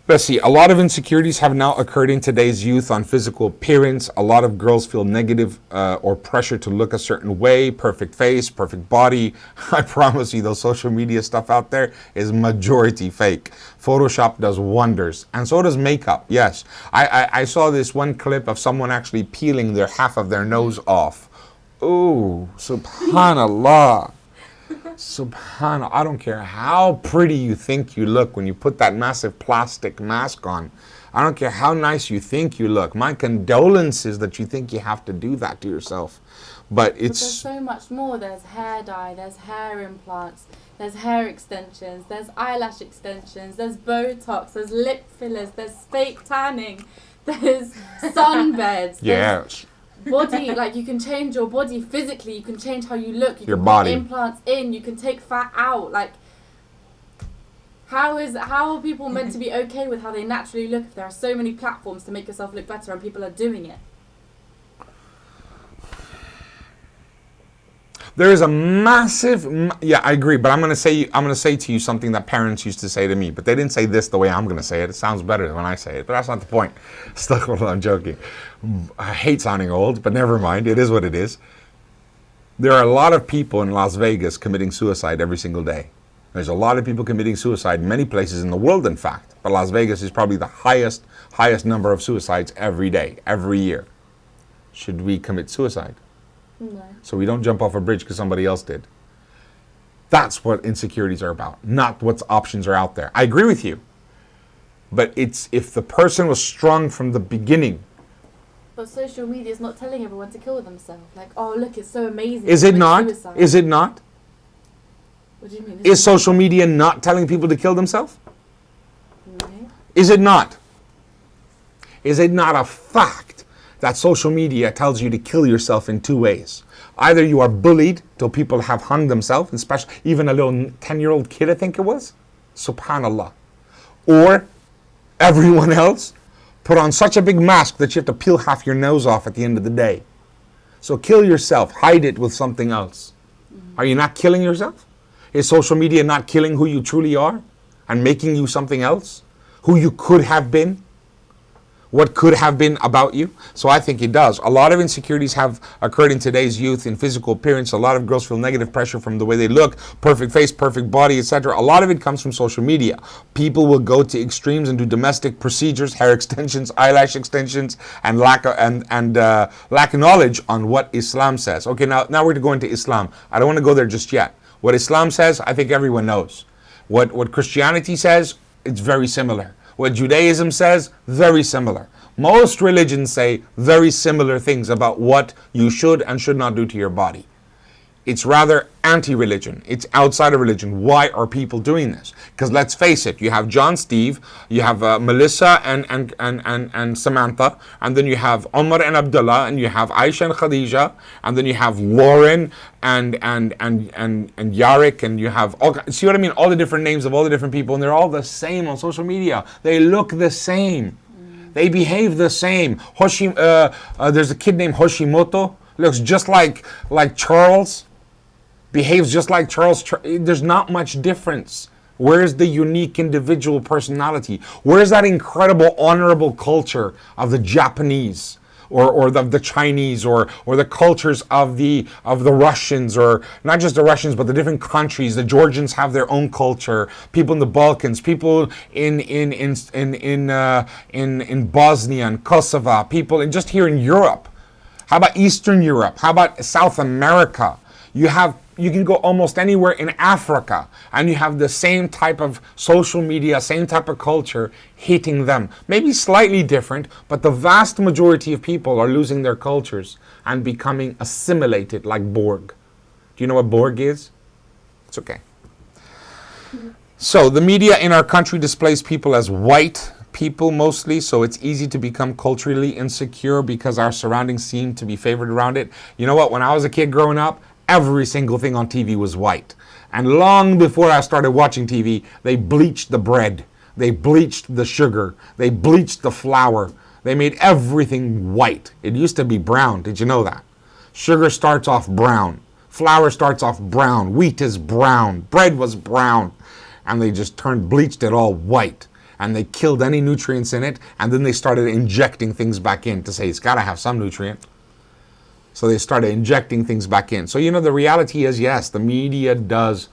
Let's see, a lot of insecurities have now occurred in today's youth on physical appearance. A lot of girls feel negative or pressure to look a certain way, perfect face, perfect body. I promise you, those social media stuff out there is majority fake. Photoshop does wonders, and so does makeup, yes. I saw this one clip of someone actually peeling half of their nose off. Ooh, subhanallah. Subhanallah, I don't care how pretty you think you look when you put that massive plastic mask on. I don't care how nice you think you look. My condolences that you think you have to do that to yourself. But there's so much more. There's hair dye, there's hair implants, there's hair extensions, there's eyelash extensions, there's Botox, there's lip fillers, there's fake tanning, there's sunbeds. Yes. Body, like you can change your body physically, you can change how you look, you your can body. put implants in, you can take fat out. Like, how are people meant to be okay with how they naturally look if there are so many platforms to make yourself look better and people are doing it? There is a massive, yeah, I agree, but I'm going to say to you something that parents used to say to me, but they didn't say this the way I'm going to say it. It sounds better when I say it, but that's not the point. I'm joking. I hate sounding old, but never mind. It is what it is. There are a lot of people in Las Vegas committing suicide every single day. There's a lot of people committing suicide in many places in the world, in fact, but Las Vegas is probably the highest number of suicides every day, every year. Should we commit suicide? No. So we don't jump off a bridge because somebody else did. That's what insecurities are about, not what options are out there. I agree with you. But it's if the person was strong from the beginning. But social media is not telling everyone to kill themselves. Like, oh, look, it's so amazing. Is it not? Suicide. Is it not? What do you mean? Is social media not telling people to kill themselves? No. Is it not? Is it not a fact that social media tells you to kill yourself in two ways? Either you are bullied till people have hung themselves, especially even a little 10-year-old kid, I think it was, subhanallah, or everyone else put on such a big mask that you have to peel half your nose off at the end of the day. So kill yourself. Hide it with something else. Are you not killing yourself? Is social media not killing who you truly are and making you something else? Who you could have been? What could have been about you? So I think it does. A lot of insecurities have occurred in today's youth in physical appearance. A lot of girls feel negative pressure from the way they look, perfect face, perfect body, etc. A lot of it comes from social media. People will go to extremes and do domestic procedures, hair extensions, eyelash extensions, and lack of knowledge on what Islam says. Okay, now we're going to Islam. I don't want to go there just yet. What Islam says, I think everyone knows. What Christianity says, it's very similar. What Judaism says, very similar. Most religions say very similar things about what you should and should not do to your body. It's rather anti-religion. It's outside of religion. Why are people doing this? Because let's face it, you have John, Steve, you have Melissa and Samantha, and then you have Omar and Abdullah, and you have Aisha and Khadija, and then you have Lauren and Yarek, and you have all, see what I mean? All the different names of all the different people, and they're all the same on social media. They look the same. They behave the same. There's a kid named Hoshimoto, looks just like Charles. Behaves just like Charles. There's not much difference. Where's the unique individual personality? Where's that incredible honorable culture of the Japanese or the Chinese or the cultures of the Russians, or not just the Russians but the different countries? The Georgians have their own culture. People in the Balkans, people in Bosnia and Kosovo, people in just here in Europe. How about Eastern Europe? How about South America? You can go almost anywhere in Africa and you have the same type of social media, same type of culture hitting them. Maybe slightly different, but the vast majority of people are losing their cultures and becoming assimilated like Borg. Do you know what Borg is? It's okay. So the media in our country displays people as white people mostly, so it's easy to become culturally insecure because our surroundings seem to be favored around it. You know what? When I was a kid growing up, every single thing on TV was white. And long before I started watching TV, they bleached the bread. They bleached the sugar. They bleached the flour. They made everything white. It used to be brown. Did you know that? Sugar starts off brown. Flour starts off brown. Wheat is brown. Bread was brown. And they just bleached it all white. And they killed any nutrients in it. And then they started injecting things back in to say it's got to have some nutrient. So they started injecting things back in. So, the reality is, yes, the media does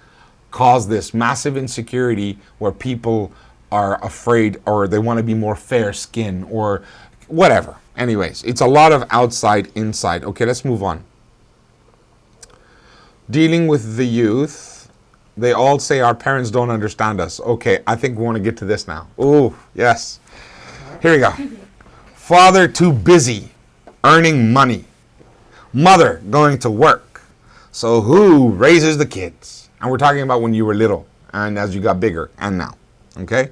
cause this massive insecurity where people are afraid or they want to be more fair skin or whatever. Anyways, it's a lot of outside, inside. Okay, let's move on. Dealing with the youth, they all say our parents don't understand us. Okay, I think we want to get to this now. Oh, yes. Here we go. Father too busy earning money. Mother going to work. So who raises the kids? And we're talking about when you were little and as you got bigger and now. Okay?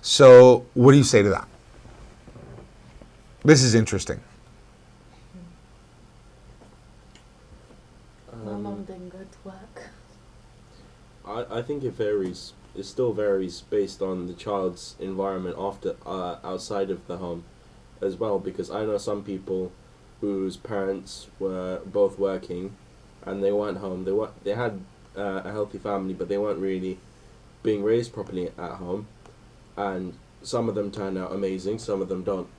So what do you say to that? This is interesting. My mum didn't go to work. I think it varies. It still varies based on the child's environment outside of the home as well, because I know some people whose parents were both working and they weren't home. They had a healthy family, but they weren't really being raised properly at home. And some of them turn out amazing, some of them don't.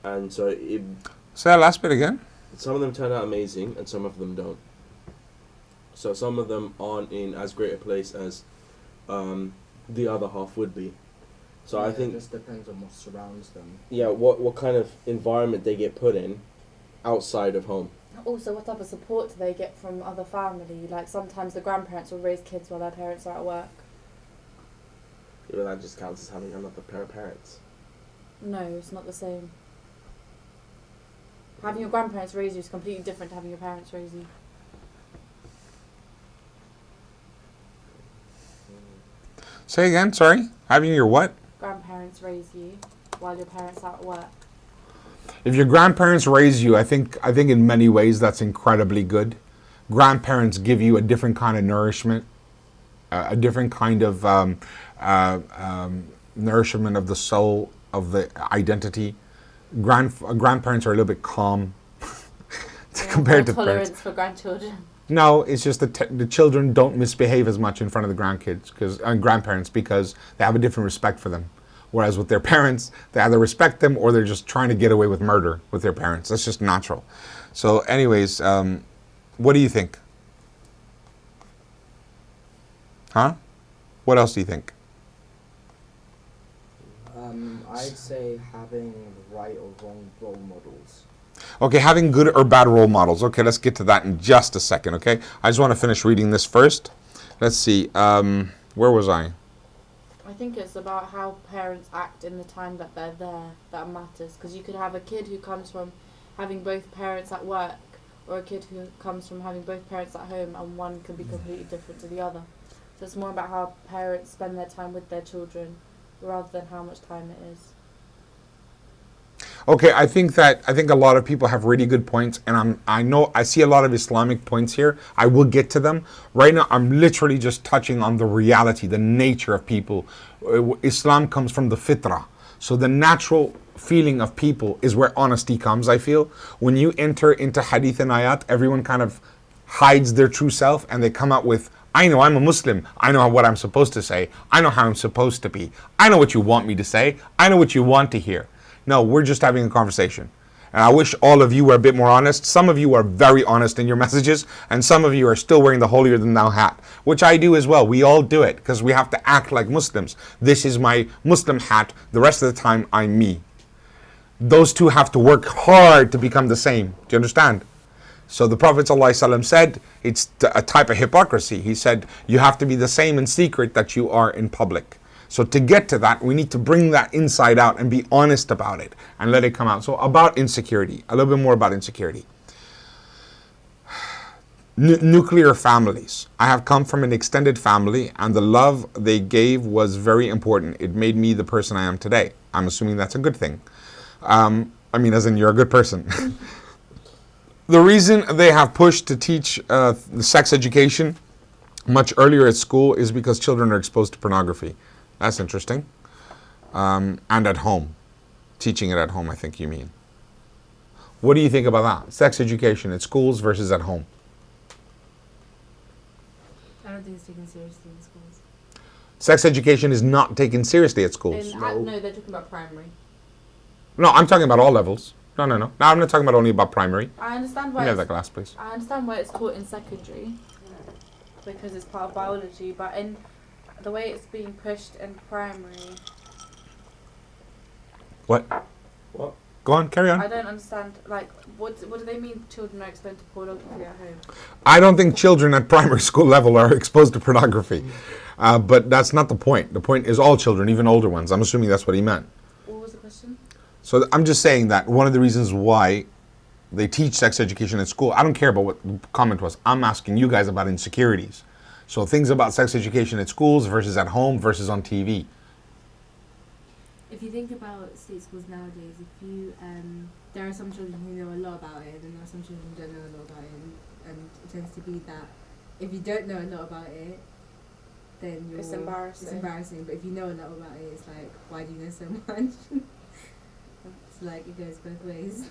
And so say that last bit again. Some of them turn out amazing and some of them don't. So some of them aren't in as great a place as the other half would be. So I think it just depends on what surrounds them. Yeah, what kind of environment they get put in outside of home. Also, what type of support do they get from other family? Like, sometimes the grandparents will raise kids while their parents are at work. Yeah, that just counts as having another pair of parents. No, it's not the same. Having your grandparents raise you is completely different to having your parents raise you. Say again, sorry? Having your what? Grandparents raise you while your parents are at work. If your grandparents raise you, I think in many ways that's incredibly good. Grandparents give you a different kind of nourishment, a different kind of nourishment of the soul, of the identity. Grandparents are a little bit calm. compared to tolerance parents. for grandchildren. No, it's just that the children don't misbehave as much in front of the grandkids and grandparents because they have a different respect for them. Whereas with their parents, they either respect them or they're just trying to get away with murder with their parents. That's just natural. So anyways, what do you think? Huh? What else do you think? I'd say having right or wrong role models. Okay, having good or bad role models. Okay, let's get to that in just a second, okay? I just want to finish reading this first. Let's see. Where was I? I think it's about how parents act in the time that they're there that matters. Because you could have a kid who comes from having both parents at work, or a kid who comes from having both parents at home, and one could be completely different to the other. So it's more about how parents spend their time with their children rather than how much time it is. Okay, I think a lot of people have really good points, and I see a lot of Islamic points here. I will get to them. Right now, I'm literally just touching on the reality, the nature of people. Islam comes from the fitrah. So the natural feeling of people is where honesty comes, I feel. When you enter into hadith and ayat, everyone kind of hides their true self and they come out with, I know I'm a Muslim. I know what I'm supposed to say. I know how I'm supposed to be. I know what you want me to say. I know what you want to hear. No, we're just having a conversation. And I wish all of you were a bit more honest. Some of you are very honest in your messages, and some of you are still wearing the holier than thou hat, which I do as well. We all do it because we have to act like Muslims. This is my Muslim hat. The rest of the time, I'm me. Those two have to work hard to become the same. Do you understand? So the Prophet ﷺ said it's a type of hypocrisy. He said you have to be the same in secret that you are in public. So to get to that, we need to bring that inside out and be honest about it and let it come out. So about insecurity, a little bit more about insecurity. Nuclear families. I have come from an extended family and the love they gave was very important. It made me the person I am today. I'm assuming that's a good thing. As in you're a good person. The reason they have pushed to teach sex education much earlier at school is because children are exposed to pornography. That's interesting. And at home. Teaching it at home, I think you mean. What do you think about that? Sex education at schools versus at home. I don't think it's taken seriously in schools. Sex education is not taken seriously at schools. No, they're talking about primary. No, I'm talking about all levels. No. Now I'm not talking about only about primary. I understand why. Give me that glass, please. I understand why it's taught in secondary, because it's part of biology. But in the way it's being pushed in primary, What? Go on, carry on. I don't understand. Like, what do they mean? Children are exposed to pornography at home? I don't think children at primary school level are exposed to pornography, but that's not the point. The point is all children, even older ones. I'm assuming that's what he meant. What was the question? So I'm just saying that one of the reasons why they teach sex education at school, I don't care about what the comment was. I'm asking you guys about insecurities. So things about sex education at schools versus at home versus on TV. If you think about state schools nowadays, there are some children who know a lot about it, and there are some children who don't know a lot about it, and it tends to be that if you don't know a lot about it, then It's embarrassing. It's embarrassing, but if you know a lot about it, it's like, why do you know so much? It's like it goes both ways.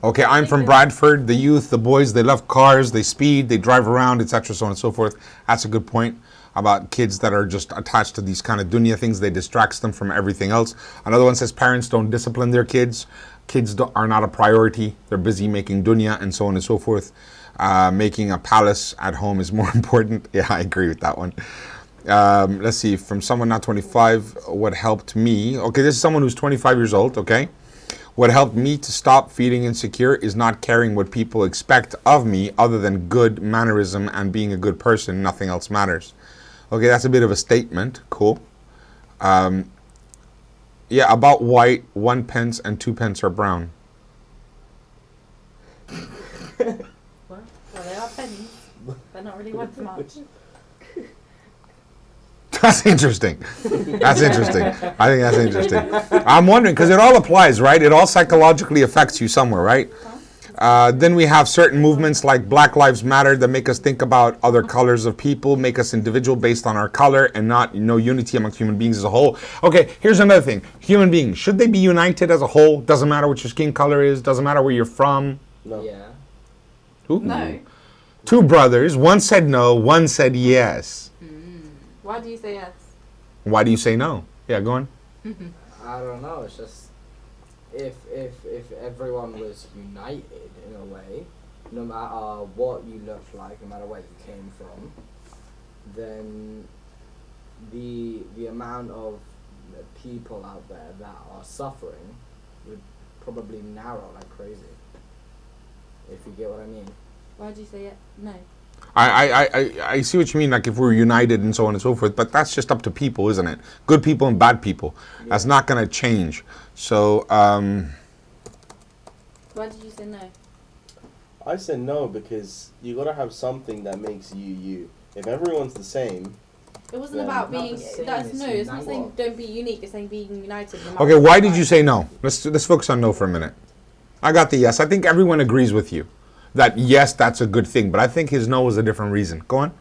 Okay, I'm from Bradford. The youth, the boys, they love cars, they speed, they drive around, etc., so on and so forth. That's a good point about kids that are just attached to these kind of dunya things. They distracts them from everything else. Another one says parents don't discipline their kids. Kids are not a priority. They're busy making dunya and so on and so forth. Making a palace at home is more important. Yeah, I agree with that one. Let's see, from someone not 25, what helped me. Okay, this is someone who's 25 years old, okay? What helped me to stop feeling insecure is not caring what people expect of me other than good mannerism and being a good person. Nothing else matters. Okay, that's a bit of a statement. Cool. Yeah, about white, 1 pence and 2 pence are brown. What? Well, they are pennies. They're not really worth much. That's interesting. That's interesting. I think that's interesting. I'm wondering, because it all applies, right? It all psychologically affects you somewhere, right? Then we have certain movements like Black Lives Matter that make us think about other colors of people, make us individual based on our color and not unity amongst human beings as a whole. Okay, here's another thing. Human beings, should they be united as a whole? Doesn't matter what your skin color is, doesn't matter where you're from. No. Yeah. Ooh. No. 2 brothers. One said no. One said yes. Why do you say yes? Why do you say no? Yeah, go on. I don't know. It's just if everyone was united in a way, no matter what you look like, no matter where you came from, then the amount of people out there that are suffering would probably narrow like crazy. If you get what I mean. Why do you say it? No. I see what you mean, like if we're united and so on and so forth, but that's just up to people, isn't it? Good people and bad people. Yeah. That's not going to change. So, Why did you say no? I said no because you gotta have something that makes you you. If everyone's the same, It wasn't Yeah. about Not being. the same, That's it's no. It's not unite saying what? don't be unique. It's saying being united. no okay, matter why what did you like. say no? Let's focus on no for a minute. I got the yes. I think everyone agrees with you that yes, that's a good thing, but I think his no was a different reason. Go on.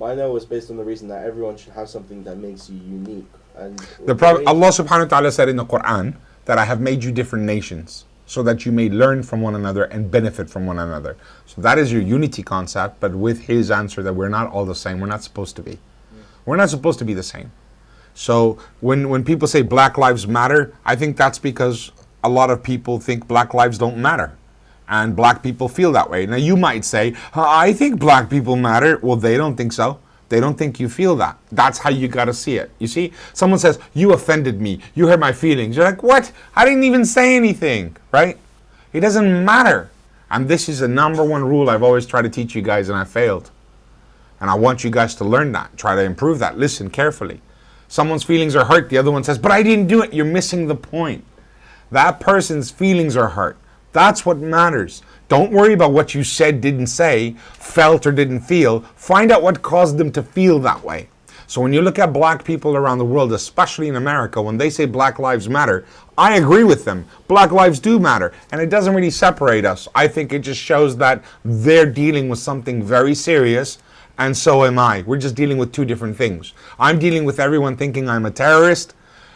my no was based on the reason that everyone should have something that makes you unique. And The Prophet Allah subhanahu wa ta'ala said in the Quran that I have made you different nations so that you may learn from one another and benefit from one another. So that is your unity concept, but with his answer that we're not all the same. We're not supposed to be. We're not supposed to be the same. So when people say Black Lives Matter, I think that's because a lot of people think Black lives don't matter. And black people feel that way. Now you might say, I think black people matter. Well, they don't think so. They don't think you feel that. That's how you got to see it. You see, someone says, you offended me. You hurt my feelings. You're like, what? I didn't even say anything, right? It doesn't matter. And this is the number one rule I've always tried to teach you guys, and I failed. And I want you guys to learn that. Try to improve that. Listen carefully. Someone's feelings are hurt. The other one says, but I didn't do it. You're missing the point. That person's feelings are hurt. That's what matters. Don't worry about what you said, didn't say, felt or didn't feel. Find out what caused them to feel that way. So when you look at black people around the world, especially in America, when they say Black Lives Matter, I agree with them. Black lives do matter. And it doesn't really separate us. I think it just shows that they're dealing with something very serious, and so am I. We're just dealing with two different things. I'm dealing with everyone thinking I'm a terrorist,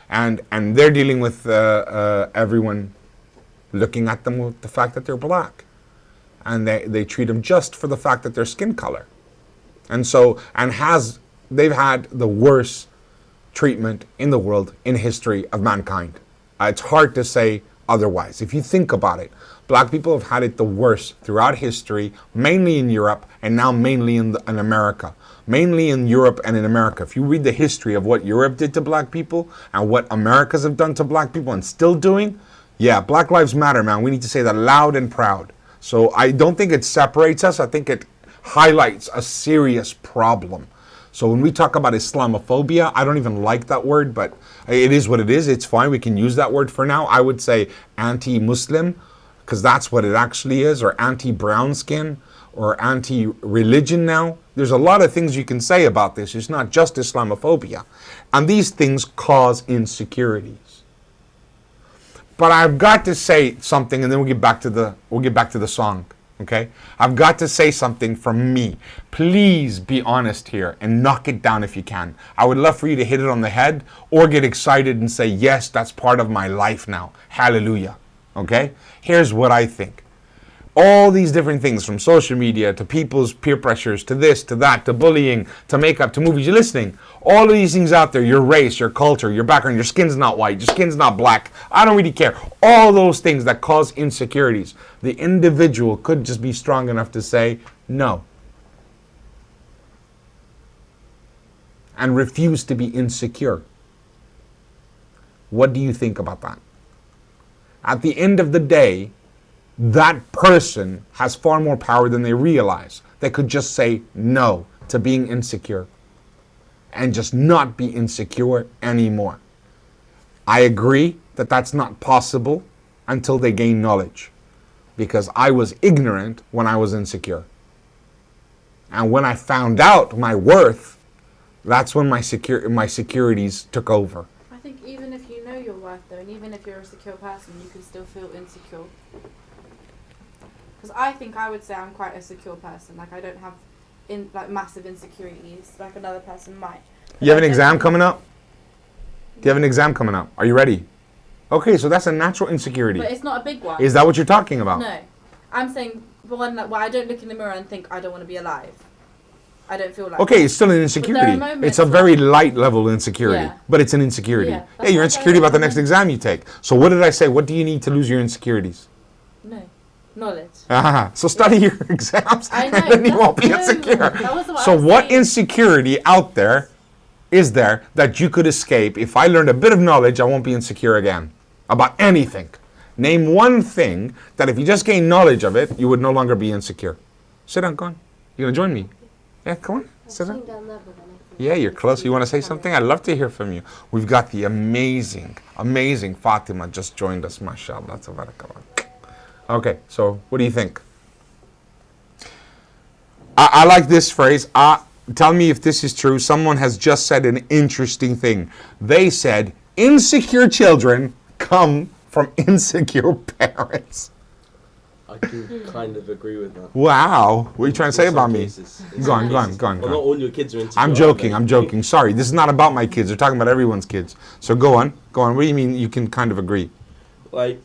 and they're dealing with everyone looking at them with the fact that they're black. And they treat them just for the fact that they're skin color. And so, they've had the worst treatment in the world in history of mankind. It's hard to say otherwise. If you think about it, black people have had it the worst throughout history, mainly in Europe and now mainly in America. Mainly in Europe and in America. If you read the history of what Europe did to black people and what Americas have done to black people and still doing, yeah, Black Lives Matter, man. We need to say that loud and proud. So I don't think it separates us. I think it highlights a serious problem. So when we talk about Islamophobia, I don't even like that word, but it is what it is. It's fine. We can use that word for now. I would say anti-Muslim, because that's what it actually is, or anti-brown skin, or anti-religion now. There's a lot of things you can say about this. It's not just Islamophobia. And these things cause insecurities. But I've got to say something, and then we'll get back to the song. Okay? I've got to say something from me. Please be honest here and knock it down if you can. I would love for you to hit it on the head or get excited and say, yes, that's part of my life now. Hallelujah. Okay? Here's what I think. All these different things, from social media to people's peer pressures to this, to that, to bullying, to makeup, to movies. You're listening. All of these things out there, your race, your culture, your background, your skin's not white, your skin's not black. I don't really care. All those things that cause insecurities. The individual could just be strong enough to say no. And refuse to be insecure. What do you think about that? At the end of the day, that person has far more power than they realize. They could just say no to being insecure and just not be insecure anymore. I agree that that's not possible until they gain knowledge, because I was ignorant when I was insecure. And when I found out my worth, that's when my securities took over. I think even if you know your worth, though, and even if you're a secure person, you can still feel insecure. Because I think I would say I'm quite a secure person. Like, I don't have massive insecurities like another person might. You have an exam coming up? Do you have an exam coming up? Are you ready? Okay, so that's a natural insecurity. But it's not a big one. Is that what you're talking about? No. I'm saying, but when I don't look in the mirror and think I don't want to be alive. I don't feel like. Okay, that. it's still an But insecurity. there are moments It's a very light level insecurity, Yeah. but it's an insecurity. Yeah, Yeah, that's you're why I insecure don't about the next recommend- exam you take. So what did I say? What do you need to lose your insecurities? No, knowledge. So study your exams, I know. and then you won't be no, insecure. That wasn't what So I was what saying. insecurity out there is there that you could escape? If I learned a bit of knowledge, I won't be insecure again about anything. Name one thing that if you just gain knowledge of it, you would no longer be insecure. Sit down, go on. You gonna join me? Yeah, come on. Sit down. Yeah, you're close. You want to say something? I'd love to hear from you. We've got the amazing, amazing Fatima just joined us. MashaAllah. Tabarakallah. Okay, so what do you think? I like this phrase. Tell me if this is true. Someone has just said an interesting thing. They said, insecure children come from insecure parents. I can kind of agree with that. Wow. What are you trying to say In some about me? cases. Go on, go on, go on. Well, Go not on. all your kids are insecure. I'm joking. Sorry, this is not about my kids. We're talking about everyone's kids. So go on. What do you mean you can kind of agree? Like,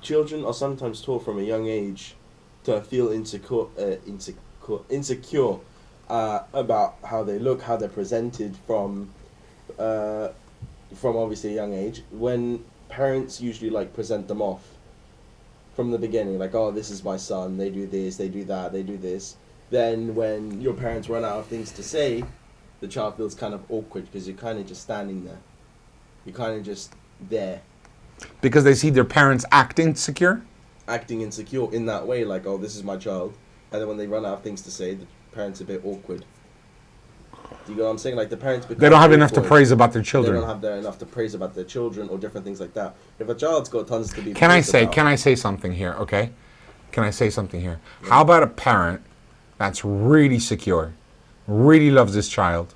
children are sometimes taught from a young age to feel insecure about how they look, how they're presented from obviously a young age. When parents usually like present them off from the beginning, like, oh, this is my son, they do this, they do that, they do this. Then when your parents run out of things to say, the child feels kind of awkward because you're kind of just standing there. You're kind of just there. Because they see their parents acting secure? Acting insecure in that way, like, oh, this is my child. And then when they run out of things to say, the parents are a bit awkward. Do you know what I'm saying? Like, the parents become They don't have enough to awkward. praise about their They children. don't have enough to praise about their children or different things like that. If a child's got tons to be Can I praised say something here, okay? Can I say something here? How about a parent that's really secure, really loves his child,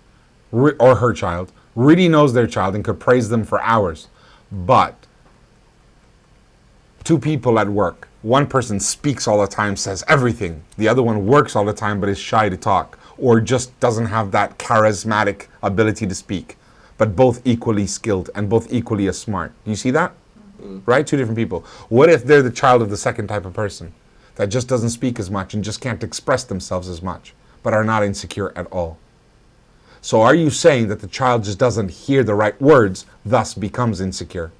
or her child, really knows their child and could praise them for hours, but two people at work, one person speaks all the time, says everything, the other one works all the time but is shy to talk, or just doesn't have that charismatic ability to speak, but both equally skilled and both equally as smart. You see that? Right? Two different people. What if they're the child of the second type of person that just doesn't speak as much and just can't express themselves as much, but are not insecure at all? So are you saying that the child just doesn't hear the right words, thus becomes insecure?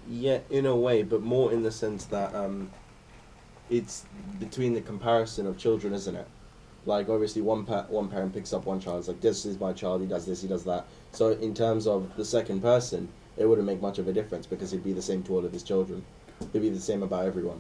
Yeah, in a way, but more in the sense that it's between the comparison of children, isn't it? Like, obviously, one parent picks up one child. It's like, this is my child, he does this, he does that. So in terms of the second person, it wouldn't make much of a difference because it'd be the same to all of his children. It'd be the same about everyone.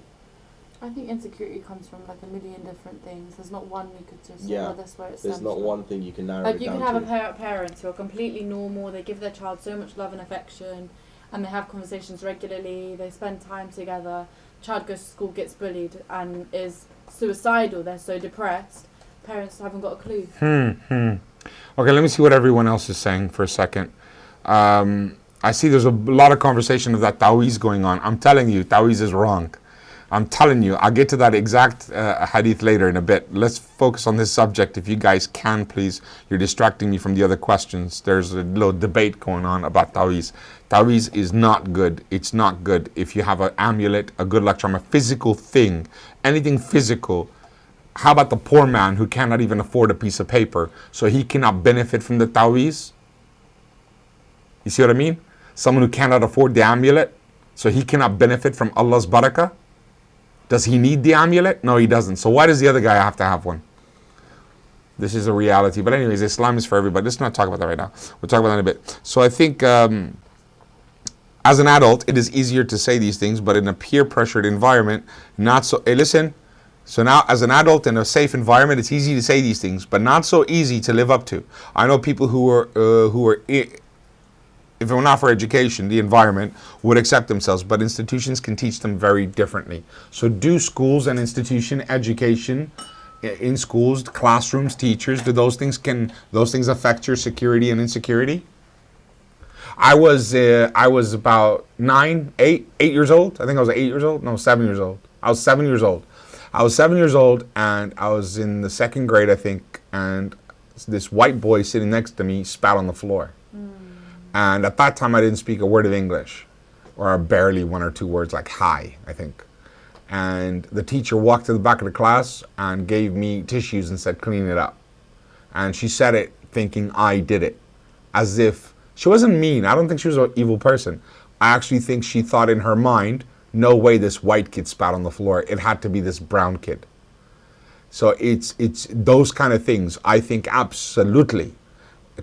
I think insecurity comes from like a million different things. There's not one you could just Yeah, oh, that's where it There's stems not from. one thing you can narrow Like it you down can have to. a parents who are completely normal. They give their child so much love and affection, and they have conversations regularly. They spend time together. Child goes to school, gets bullied, and is suicidal. They're so depressed. Parents haven't got a clue. Okay, let me see what everyone else is saying for a second. I see there's a lot of conversation of that Tawiz going on. I'm telling you, Tawiz is wrong. I'm telling you, I'll get to that exact hadith later in a bit. Let's focus on this subject if you guys can, please. You're distracting me from the other questions. There's a little debate going on about Tawiz. Tawiz is not good. It's not good. If you have an amulet, a good luck charm, a physical thing, anything physical. How about the poor man who cannot even afford a piece of paper, so he cannot benefit from the Tawiz? You see what I mean? Someone who cannot afford the amulet, so he cannot benefit from Allah's barakah? Does he need the amulet? No, he doesn't. So why does the other guy have to have one? This is a reality. But anyways, Islam is for everybody. Let's not talk about that right now. We'll talk about that in a bit. So I think as an adult, it is easier to say these things, but in a peer-pressured environment, not so... Hey, listen. So now, as an adult in a safe environment, it's easy to say these things, but not so easy to live up to. I know people who are if it were not for education, the environment would accept themselves, but institutions can teach them very differently. So do schools and institution education in schools, classrooms, teachers, do those things affect your security and insecurity? I was about 8 years old. I think I was 8 years old. No, 7 years old. I was 7 years old. I was 7 years old, and I was in the second grade, I think, and this white boy sitting next to me spat on the floor. And at that time, I didn't speak a word of English, or barely one or two words like hi, I think. and the teacher walked to the back of the class and gave me tissues and said, clean it up. And she said it thinking I did it, as if she wasn't mean. I don't think she was an evil person. I actually think she thought in her mind, no way this white kid spat on the floor. It had to be this brown kid. So it's those kind of things. I think absolutely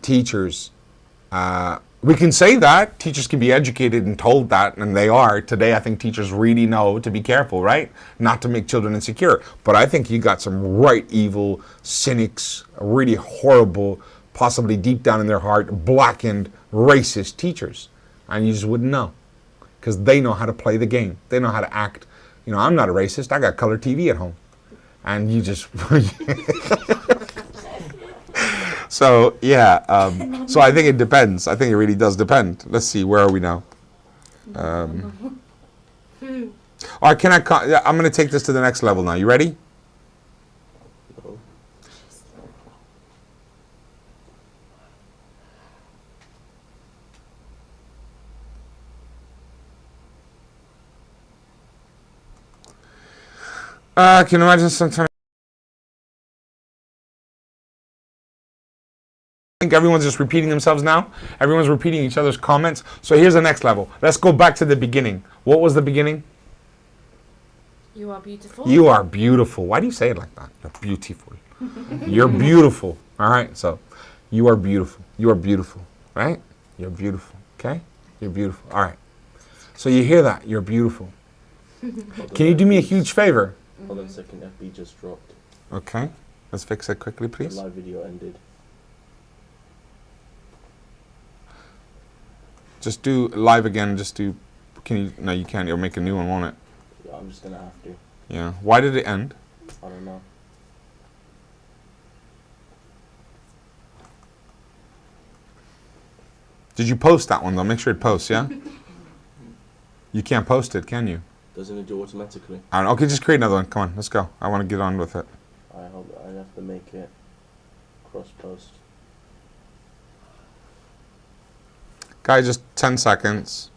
teachers, we can say that. Teachers can be educated and told that, and they are. Today, I think teachers really know to be careful, right? Not to make children insecure. But I think you got some right evil, cynics, really horrible, possibly deep down in their heart, blackened, racist teachers. And you just wouldn't know. Because they know how to play the game. They know how to act. You know, I'm not a racist. I got color TV at home. And you just... So, yeah. So I think it depends. I think it really does depend. Let's see. Where are we now? All right, I'm going to take this to the next level now. You ready? No. Can you imagine sometimes? I think everyone's just repeating themselves now. Everyone's repeating each other's comments. So here's the next level. Let's go back to the beginning. What was the beginning? You are beautiful. You are beautiful. Why do you say it like that? You're beautiful. You're beautiful. All right. So you are beautiful. You are beautiful. Right? You're beautiful. Okay? You're beautiful. All right. So you hear that? You're beautiful. Can you do me a huge favor? Hold on a second. FB just dropped. Okay. Let's fix it quickly, The please. live video ended. Just do live again. Just do. Can you? No, you can't. You'll make a new one, won't it? Yeah, I'm just gonna have to. Yeah. Why did it end? I don't know. Did you post that one though? Make sure it posts, yeah? You can't post it, can you? Doesn't it do automatically? I don't know. Okay, just create another one. Come on, let's go. I want to get on with it. I have to make it cross post. Guys, just 10 seconds.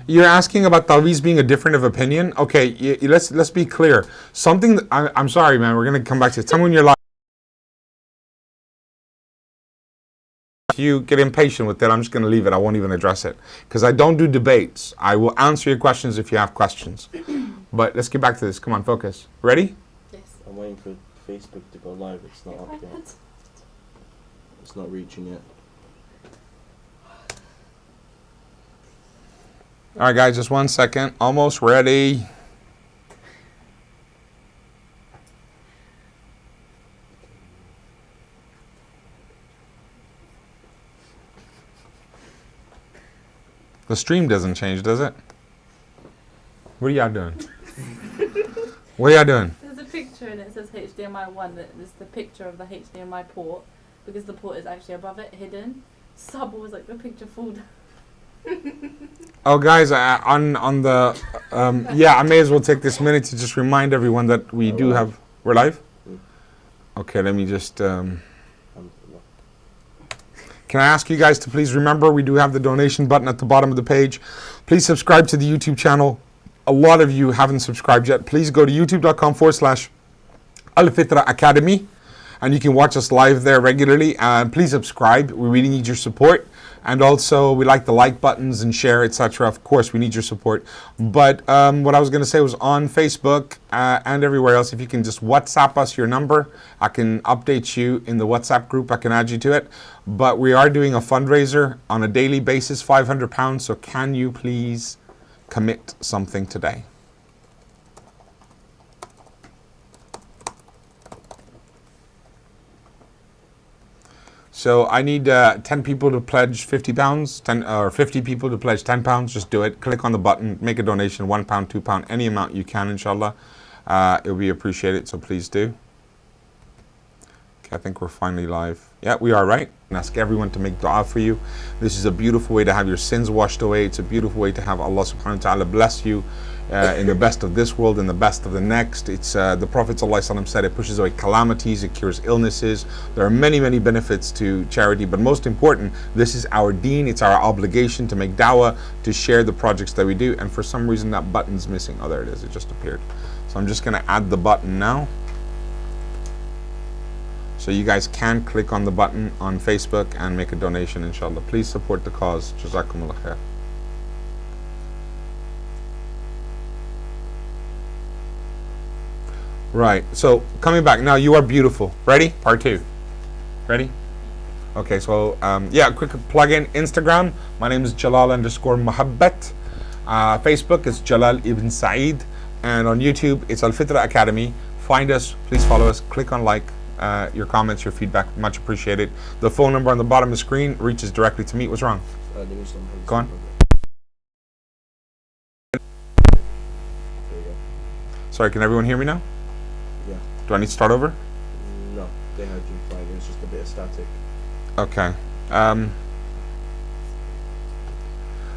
You're asking about Tawiz being a different of opinion? Okay, let's be clear. Something that, I'm sorry, man. We're gonna come back to it. Tell me when you're live. If you get impatient with it, I'm just gonna leave it. I won't even address it because I don't do debates. I will answer your questions if you have questions. But let's get back to this. Come on, focus. Ready? Yes. I'm waiting for Facebook to go live. It's not up yet. It's not reaching yet. All right, guys, just 1 second. Almost ready. The stream doesn't change, does it? What are y'all doing? What are y'all doing? There's a picture and it says HDMI 1. It's the picture of the HDMI port because the port is actually above it, hidden. Sub was like the picture fall down. Oh, guys, on the yeah, I may as well take this minute to just remind everyone that we do have. We're live. Okay, let me just. Can I ask you guys to please remember we do have the donation button at the bottom of the page. Please subscribe to the YouTube channel. A lot of you haven't subscribed yet. Please go to youtube.com/Al-Fitra Academy, and you can watch us live there regularly. Please subscribe. We really need your support. And also, we like the like buttons and share, etc. Of course, we need your support. But what I was going to say was on Facebook and everywhere else, if you can just WhatsApp us your number, I can update you in the WhatsApp group. I can add you to it. But we are doing a fundraiser on a daily basis, £500. So can you please commit something today? So I need 10 people to pledge £50, 10 or 50 people to pledge £10. Just do it. Click on the button, make a donation, £1, £2, any amount you can, inshallah. It will be appreciated, so please do. Okay, I think we're finally live. Yeah, we are, right? And ask everyone to make dua for you. This is a beautiful way to have your sins washed away. It's a beautiful way to have Allah subhanahu wa ta'ala bless you in the best of this world and the best of the next. It's the Prophet ﷺ said it pushes away calamities, it cures illnesses. There are many, many benefits to charity, but most important, this is our deen. It's our obligation to make dawah, to share the projects that we do. And for some reason that button's missing. Oh, there it is. It just appeared. So I'm just going to add the button now. So you guys can click on the button on Facebook and make a donation, inshallah. Please support the cause. Jazakumullah khair. Right, so coming back. Now, you are beautiful. Ready? Part 2. Ready? Okay, so yeah, quick plug in. Instagram, my name is Jalal_Muhabbat. Facebook is Jalal Ibn Saeed. And on YouTube, it's Al Fitra Academy. Find us, please follow us, click on like. Your comments, your feedback, much appreciated. The phone number on the bottom of the screen reaches directly to me. What's wrong? Go on. Sorry, can everyone hear me now? Yeah. Do I need to start over? No, they heard you fine. It was just a bit of static. Okay.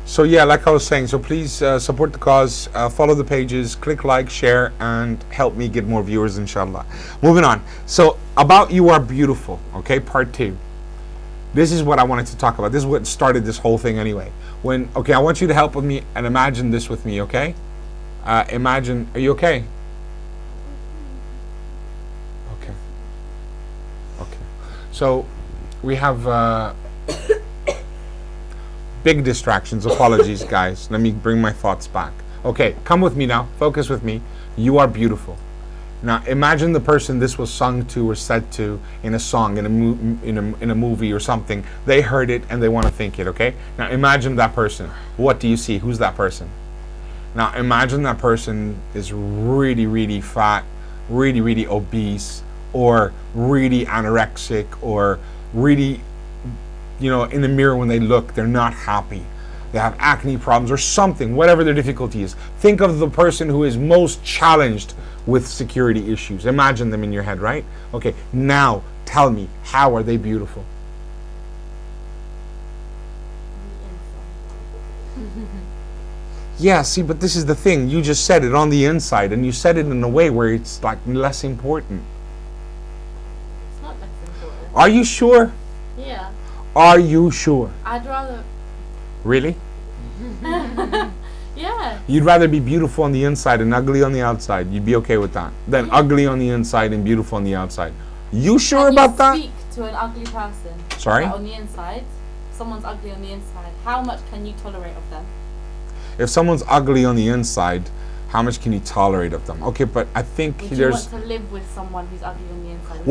So yeah, like I was saying, so please support the cause, follow the pages, click like, share, and help me get more viewers, inshallah. Moving on. So about You Are Beautiful, okay, part 2. This is what I wanted to talk about. This is what started this whole thing anyway. Okay, I want you to help with me and imagine this with me, okay? Imagine, are you okay? Okay. Okay. So we have big distractions. Apologies, guys. Let me bring my thoughts back. Okay, come with me now. Focus with me. You are beautiful. Now, imagine the person this was sung to or said to in a song, in a movie or something. They heard it and they want to think it, okay? Now, imagine that person. What do you see? Who's that person? Now, imagine that person is really, really fat, really, really obese, or really anorexic, or really, you know, in the mirror when they look, they're not happy. They have acne problems or something, whatever their difficulty is. Think of the person who is most challenged with security issues. Imagine them in your head, right? Okay, now tell me, how are they beautiful? Yeah, see, but this is the thing. You just said it on the inside, and you said it in a way where it's like less important. It's not less important. Are you sure? Yeah. Are you sure? I'd rather. Really? Yeah. You'd rather be beautiful on the inside and ugly on the outside. You'd be okay with that. Than ugly on the inside and beautiful on the outside. You sure about that? Speak to an ugly person. Sorry? Like on the inside. Someone's ugly on the inside. How much can you tolerate of them? If someone's ugly on the inside, how much can you tolerate of them? Okay, but I think Would there's. you want to live with someone who's ugly on the inside?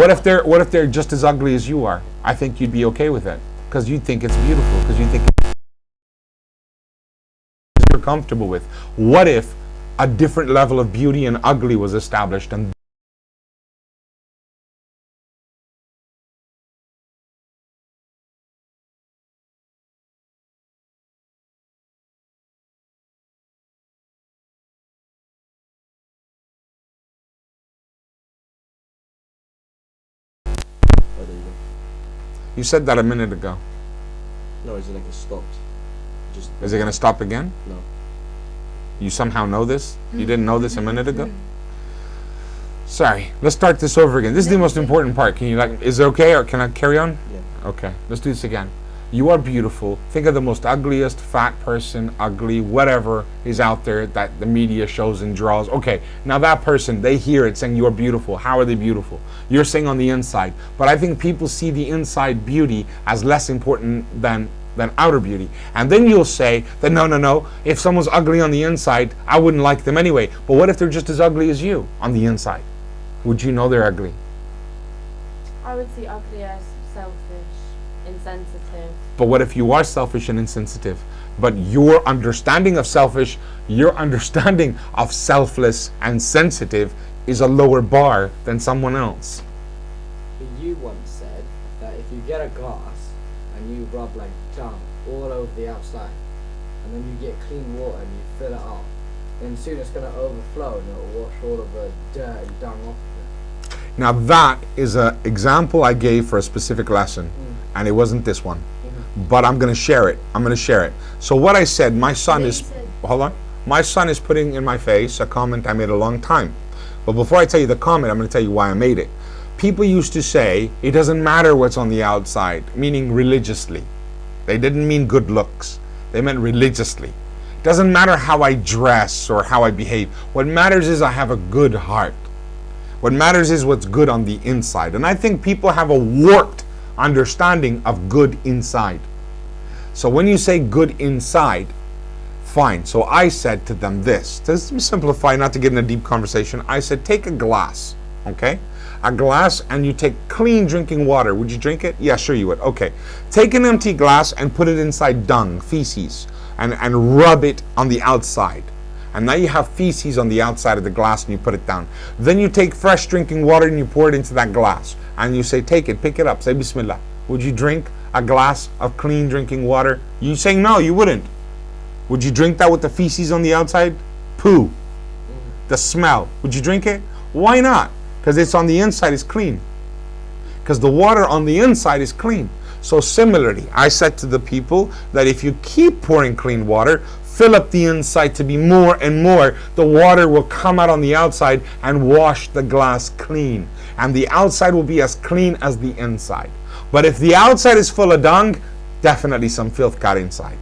What if they're just as ugly as you are? I think you'd be okay with it because you think it's beautiful, because you think you're comfortable with. What if a different level of beauty and ugly was established and Oh, there you go. you said that a minute ago? No, it's like it stopped. Just. Is it going to stop again? No. You somehow know this? You didn't know this a minute ago? Sorry, let's start this over again. This is the most important part. Can you is it okay or can I carry on? Yeah. Okay, let's do this again. You are beautiful. Think of the most ugliest fat person, ugly, whatever is out there that the media shows and draws. Okay, now that person, they hear it saying you're beautiful. How are they beautiful? You're saying on the inside. But I think people see the inside beauty as less important than outer beauty. And then you'll say that no, if someone's ugly on the inside, I wouldn't like them anyway. But what if they're just as ugly as you on the inside? Would you know they're ugly? I would see ugly as selfish, insensitive. But what if you are selfish and insensitive? But your understanding of selfish, your understanding of selfless and sensitive is a lower bar than someone else. But you once said that if you get a glass and you rub like dung all over the outside, and then you get clean water and you fill it up, then soon it's going to overflow and it'll wash all of the dirt and dung off of it. Now that is an example I gave for a specific lesson, and it wasn't this one. But I'm going to share it. So what I said, my son is, hold on. My son is putting in my face a comment I made a long time. But before I tell you the comment, I'm going to tell you why I made it. People used to say, it doesn't matter what's on the outside, meaning religiously. They didn't mean good looks. They meant religiously. It doesn't matter how I dress or how I behave. What matters is I have a good heart. What matters is what's good on the inside. And I think people have a warped understanding of good inside. So when you say good inside, fine. So I said to them this, to simplify, not to get in a deep conversation, I said, take a glass, okay? A glass, and you take clean drinking water. Would you drink it? Yeah, sure you would. Okay. Take an empty glass and put it inside dung, feces, and rub it on the outside. And now you have feces on the outside of the glass and you put it down. Then you take fresh drinking water and you pour it into that glass. And you say, take it, pick it up, say Bismillah. Would you drink a glass of clean drinking water? You saying no, you wouldn't. Would you drink that with the feces on the outside? Poo. The smell. Would you drink it? Why not? Because it's on the inside is clean. Because the water on the inside is clean. So similarly, I said to the people that if you keep pouring clean water, fill up the inside to be more and more, the water will come out on the outside and wash the glass clean. And the outside will be as clean as the inside. But if the outside is full of dung, definitely some filth got inside.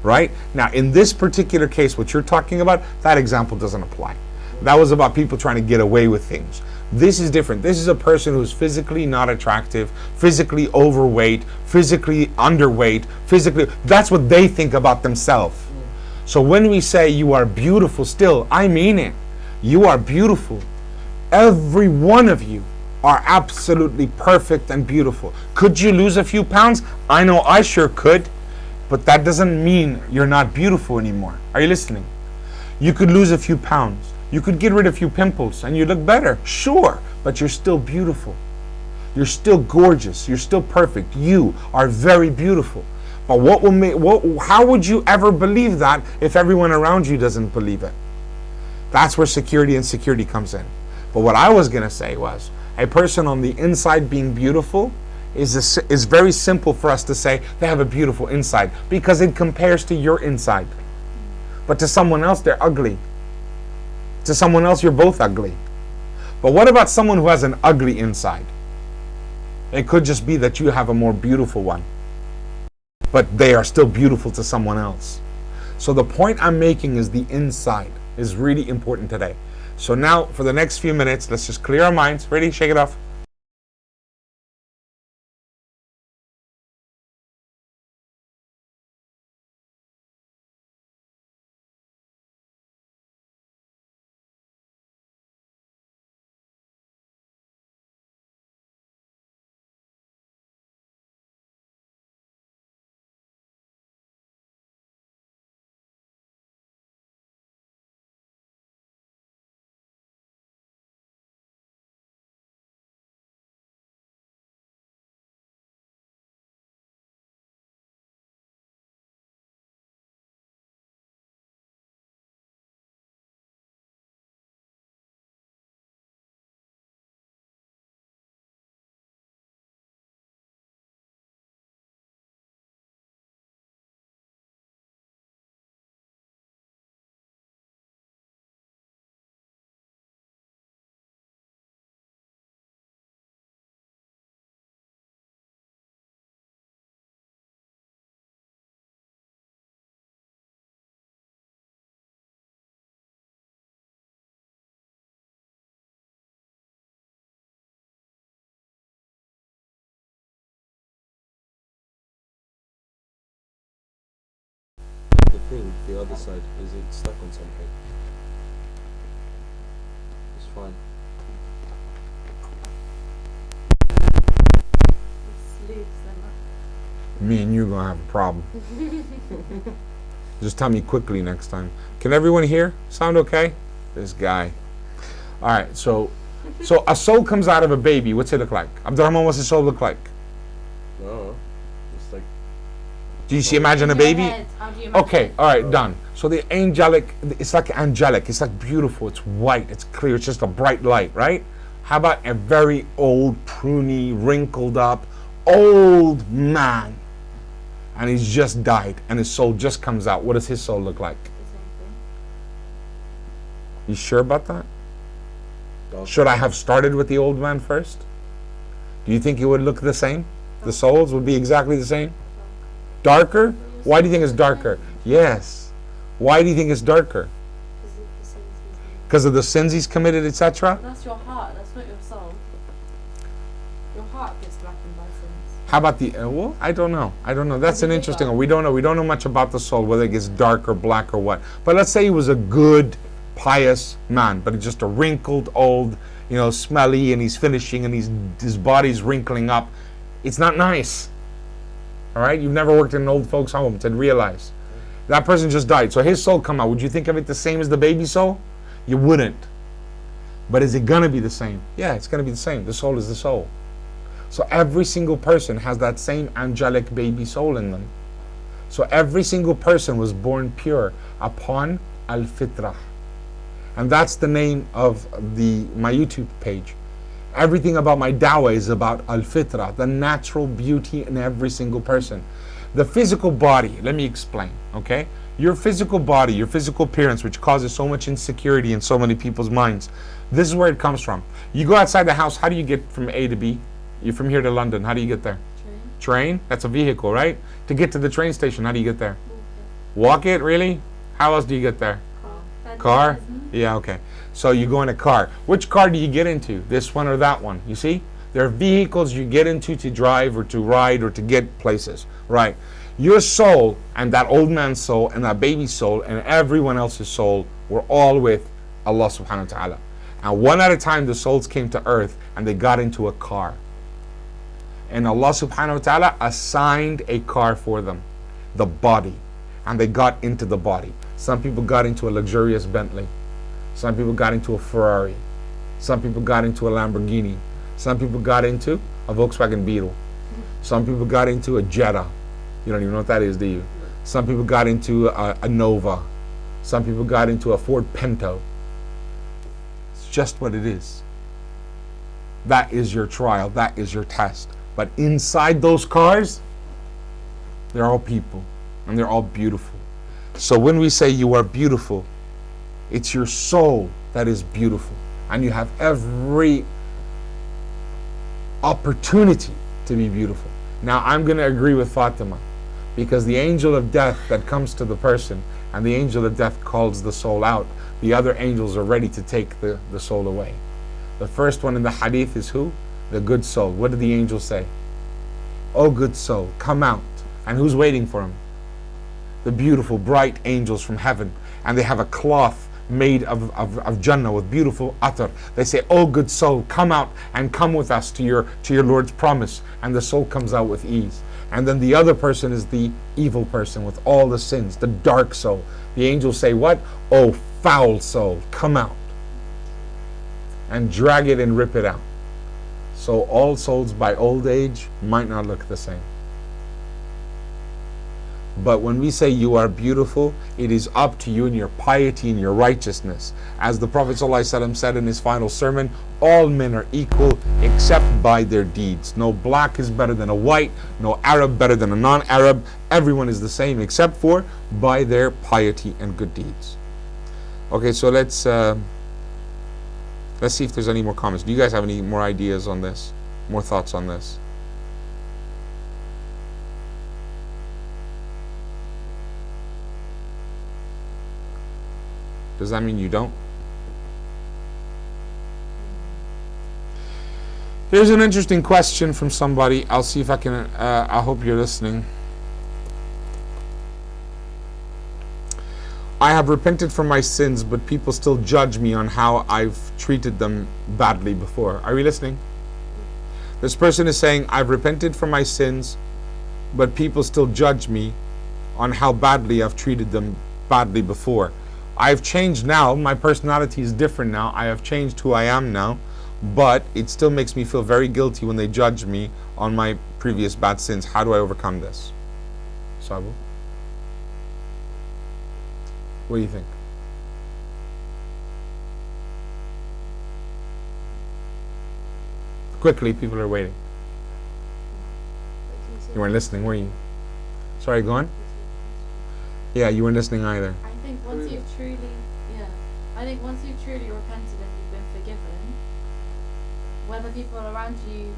Right? Now, in this particular case, what you're talking about, that example doesn't apply. That was about people trying to get away with things. This is different. This is a person who's physically not attractive, physically overweight, physically underweight, that's what they think about themselves. So when we say you are beautiful still, I mean it. You are beautiful. Every one of you are absolutely perfect and beautiful. Could you lose a few pounds? I know I sure could, but that doesn't mean you're not beautiful anymore. Are you listening? You could lose a few pounds. You could get rid of a few pimples and you look better, sure, but you're still beautiful. You're still gorgeous. You're still perfect. You are very beautiful. But how would you ever believe that if everyone around you doesn't believe it? That's where security and insecurity comes in. But what I was going to say was, a person on the inside being beautiful is very simple for us to say they have a beautiful inside because it compares to your inside. But to someone else, they're ugly. To someone else, you're both ugly. But what about someone who has an ugly inside? It could just be that you have a more beautiful one, but they are still beautiful to someone else. So the point I'm making is the inside is really important today. So now for the next few minutes, let's just clear our minds. Ready? Shake it off. The thing, the other side, is it stuck on something? It's fine. Me and you gonna have a problem. Just tell me quickly next time. Can everyone hear? Sound okay? This guy. All right, so a soul comes out of a baby. What's it look like? Abdurrahman, what's a soul look like? No, it's like Do you see? Imagine a baby. How do you imagine Okay, it? all right, done. So the angelic, it's like angelic. It's like beautiful. It's white. It's clear. It's just a bright light, right? How about a very old, pruny, wrinkled up, old man, and he's just died, and his soul just comes out. What does his soul look like? The same thing. You sure about that? Dark. Should I have started with the old man first? Do you think it would look the same? The souls would be exactly the same? Darker? Why do you think it's darker? Yes. Why do you think it's darker? Because of the sins he's committed, etc.? That's your heart. That's not your soul. Your heart gets blackened by sins. How about the, well, I don't know. That's an interesting one. We don't know. We don't know much about the soul, whether it gets dark or black or what. But let's say he was a good, pious man, but he's just a wrinkled, old, smelly, and he's finishing, and his body's wrinkling up. It's not nice. All right? You've never worked in an old folks' home to realize. That person just died. So his soul come out. Would you think of it the same as the baby soul? You wouldn't. But is it going to be the same? Yeah, it's going to be the same. The soul is the soul. So every single person has that same angelic baby soul in them. So every single person was born pure upon al-fitrah. And that's the name of my YouTube page. Everything about my dawah is about al-fitrah, the natural beauty in every single person. The physical body, let me explain, okay? Your physical body, your physical appearance, which causes so much insecurity in so many people's minds, this is where it comes from. You go outside the house, how do you get from A to B? You're from here to London, how do you get there? Train? That's a vehicle, right? To get to the train station, how do you get there? Walk it, really? How else do you get there? Car? Yeah, okay. So you go in a car. Which car do you get into? This one or that one? You see? There are vehicles you get into to drive or to ride or to get places, right? Your soul and that old man's soul and that baby's soul and everyone else's soul were all with Allah subhanahu wa ta'ala. And one at a time the souls came to earth and they got into a car. And Allah subhanahu wa ta'ala assigned a car for them, the body. And they got into the body. Some people got into a luxurious Bentley. Some people got into a Ferrari. Some people got into a Lamborghini. Some people got into a Volkswagen Beetle. Some people got into a Jetta. You don't even know what that is, do you? Some people got into a Nova. Some people got into a Ford Pinto. It's just what it is. That is your trial. That is your test. But inside those cars, they're all people. And they're all beautiful. So when we say you are beautiful, it's your soul that is beautiful. And you have every opportunity to be beautiful. Now I'm going to agree with Fatima, because the angel of death that comes to the person and the angel of death calls the soul out, the other angels are ready to take the soul away. The first one in the hadith is who? The good soul. What did the angel say? Oh good soul, come out. And who's waiting for him? The beautiful bright angels from heaven. And they have a cloth made of Jannah with beautiful attar. They say, oh good soul, come out and come with us to your Lord's promise. And the soul comes out with ease. And then the other person is the evil person with all the sins, the dark soul. The angels say what? Oh foul soul, come out. And drag it and rip it out. So all souls by old age might not look the same. But when we say you are beautiful, it is up to you in your piety and your righteousness. As the Prophet ﷺ said in his final sermon, all men are equal except by their deeds. No black is better than a white, no Arab better than a non-Arab. Everyone is the same except for by their piety and good deeds. Okay, so let's see if there's any more comments. Do you guys have any more ideas on this? More thoughts on this? Does that mean you don't? Here's an interesting question from somebody. I'll see if I can, I hope you're listening. I have repented for my sins, but people still judge me on how I've treated them badly before. Are you listening? This person is saying, I've repented for my sins, but people still judge me on how badly I've treated them badly before. I've changed now. My personality is different now. I have changed who I am now, but it still makes me feel very guilty when they judge me on my previous bad sins. How do I overcome this? Sabu? What do you think? Quickly, people are waiting. You weren't listening, were you? Sorry, go on. Yeah, you weren't listening either. I think once you've truly, I think once you've truly repented and you've been forgiven, whether people around you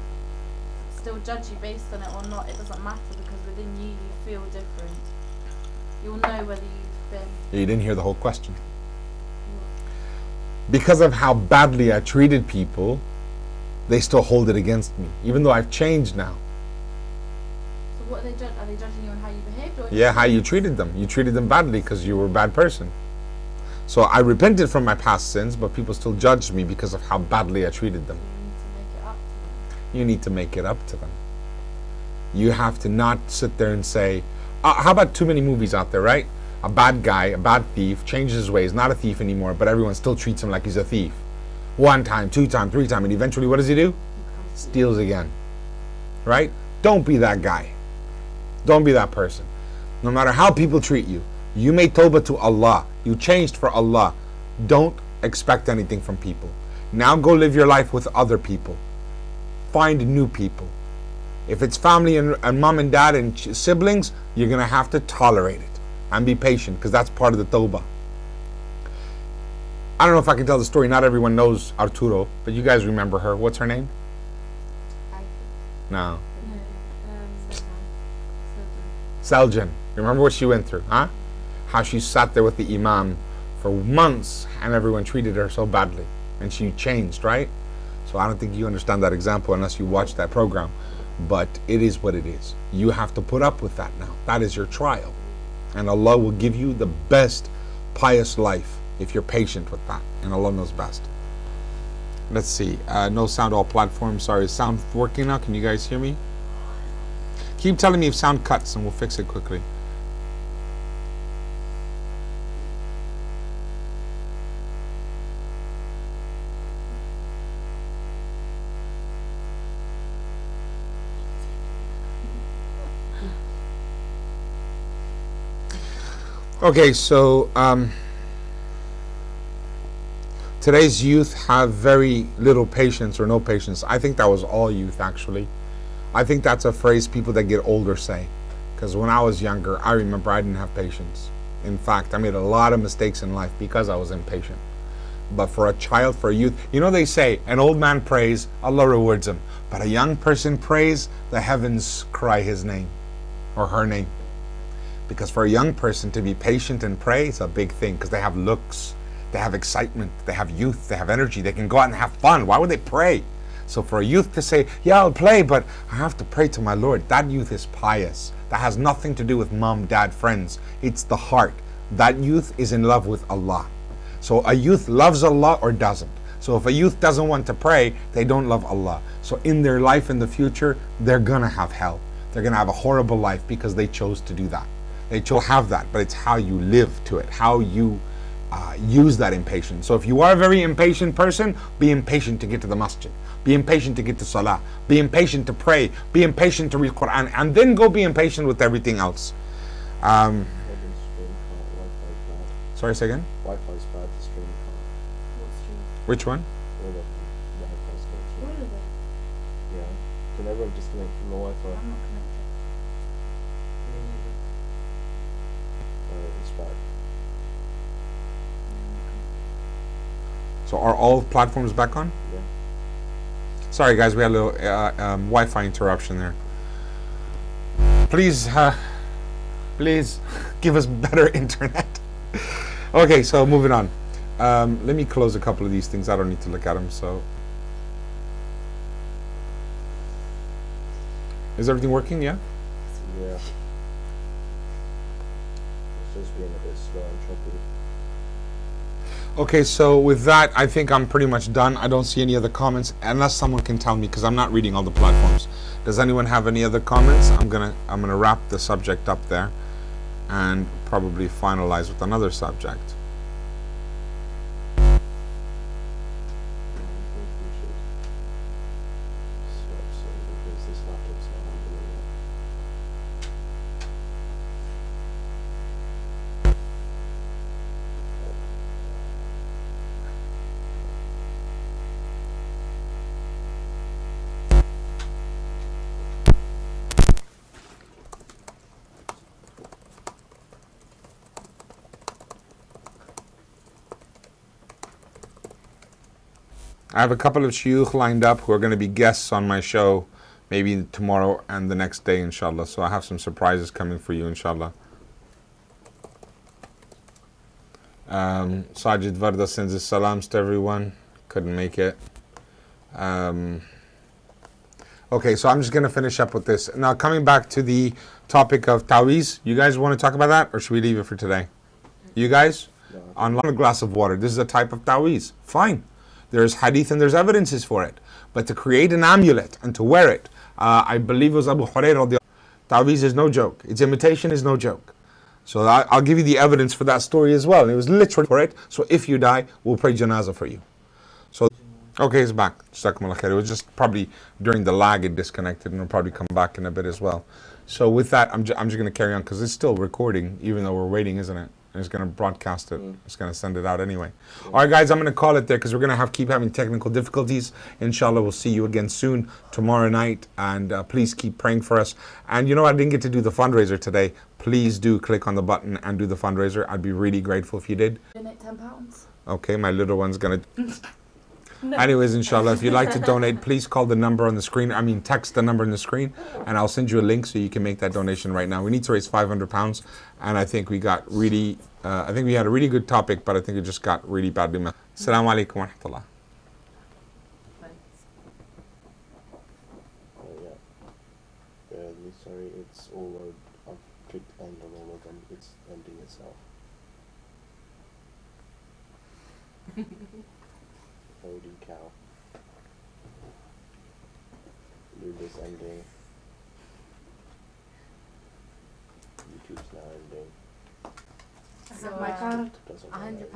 still judge you based on it or not, it doesn't matter, because within you, you feel different. You'll know whether you've been. You didn't hear the whole question. Because of how badly I treated people, they still hold it against me, even though I've changed now. So what are they judging? Are they judging you on how you behaved? Or Yeah, how you treated them. You treated them badly because you were a bad person. So I repented from my past sins, but people still judged me because of how badly I treated them. You need to make it up to them. You need to make it up to them. You have to not sit there and say, how about too many movies out there, right? A bad guy, a bad thief, changes his ways, not a thief anymore, but everyone still treats him like he's a thief. 1 time, 2 time, 3 time, and eventually what does he do? Steals again. Right? Don't be that guy. Don't be that person. No matter how people treat you, you made tawbah to Allah. You changed for Allah. Don't expect anything from people. Now go live your life with other people. Find new people. If it's family and mom and dad and siblings, you're going to have to tolerate it and be patient, because that's part of the tawbah. I don't know if I can tell the story. Not everyone knows Arturo, but you guys remember her. What's her name? No. Seljan. You remember what she went through, huh? How she sat there with the imam for months and everyone treated her so badly. And she changed, right? So I don't think you understand that example unless you watch that program. But it is what it is. You have to put up with that now. That is your trial. And Allah will give you the best pious life if you're patient with that. And Allah knows best. Let's see. No sound, all platforms. Sorry, is sound working now? Can you guys hear me? Keep telling me if sound cuts and we'll fix it quickly. Okay, so today's youth have very little patience or no patience. I think that was all youth, actually. I think that's a phrase people that get older say. Because when I was younger, I remember I didn't have patience. In fact, I made a lot of mistakes in life because I was impatient. But for a child, for a youth, you know, they say an old man prays, Allah rewards him. But a young person prays, the heavens cry his name or her name. Because for a young person to be patient and pray is a big thing, because they have looks, they have excitement, they have youth, they have energy, they can go out and have fun. Why would they pray? So for a youth to say, yeah, I'll play, but I have to pray to my Lord, that youth is pious. That has nothing to do with mom, dad, friends. It's the heart. That youth is in love with Allah. So a youth loves Allah or doesn't. So if a youth doesn't want to pray, they don't love Allah. So in their life in the future, they're going to have hell. They're going to have a horrible life because they chose to do that. They chose to have that, but it's how you live to it, how you use that impatience. So if you are a very impatient person, be impatient to get to the masjid. Be impatient to get to salah. Be impatient to pray. Be impatient to read Quran. And then go be impatient with everything else. Sorry, say again? Wi-Fi's bad, the stream can't. What stream? Which one? All of them. Wi-Fi's not. All of it. Yeah. Can everyone disconnect from the Wi-Fi? I'm not connected. It's bad. So are all platforms back on? Yeah. Sorry guys, we had a little Wi-Fi interruption there. Please give us better internet. Okay, so moving on. Let me close a couple of these things. I don't need to look at them. So, is everything working? Yeah. Yeah. It's just being a bit slow and choppy. Okay, so with that, I think I'm pretty much done. I don't see any other comments, unless someone can tell me, because I'm not reading all the platforms. Does anyone have any other comments? I'm gonna wrap the subject up there, and probably finalize with another subject. I think we should swap some because this laptop's not handling it. I have a couple of shuyukh lined up who are going to be guests on my show, maybe tomorrow and the next day, inshallah. So I have some surprises coming for you, inshallah. Sajid Varda sends his salams to everyone. Couldn't make it. Okay, so I'm just going to finish up with this. Now, coming back to the topic of taweez, you guys want to talk about that, or should we leave it for today? You guys? No, On a glass of water. This is a type of taweez. Fine. There's hadith and there's evidences for it. But to create an amulet and to wear it, I believe it was Abu Hurairah. Taweez is no joke. Its imitation is no joke. So I'll give you the evidence for that story as well. And it was literally for it. So if you die, we'll pray janazah for you. So, okay, it's back. Jazakumullah khair. It was just probably during the lag it disconnected, and it'll probably come back in a bit as well. So with that, I'm just going to carry on because it's still recording, even though we're waiting, isn't it? And it's going to broadcast it. It's going to send it out anyway. All right, guys, I'm going to call it there because we're going to keep having technical difficulties. Inshallah, we'll see you again soon, tomorrow night. And please keep praying for us. And you know, I didn't get to do the fundraiser today. Please do click on the button and do the fundraiser. I'd be really grateful if you did. Donate £10. Okay, my little one's going to... Anyways, inshallah, if you'd like to donate, please call the number on the screen. Text the number on the screen, and I'll send you a link so you can make that donation right now. We need to raise £500, and I think we got really, I think we had a really good topic, but I think it just got really badly messed. Assalamu alaikum wa rahmatullah. Yeah. Sorry, it's all. I've clicked end on all of them. It's ending itself. Holy cow. Lula's ending. YouTube's now ending. So my card. Doesn't 100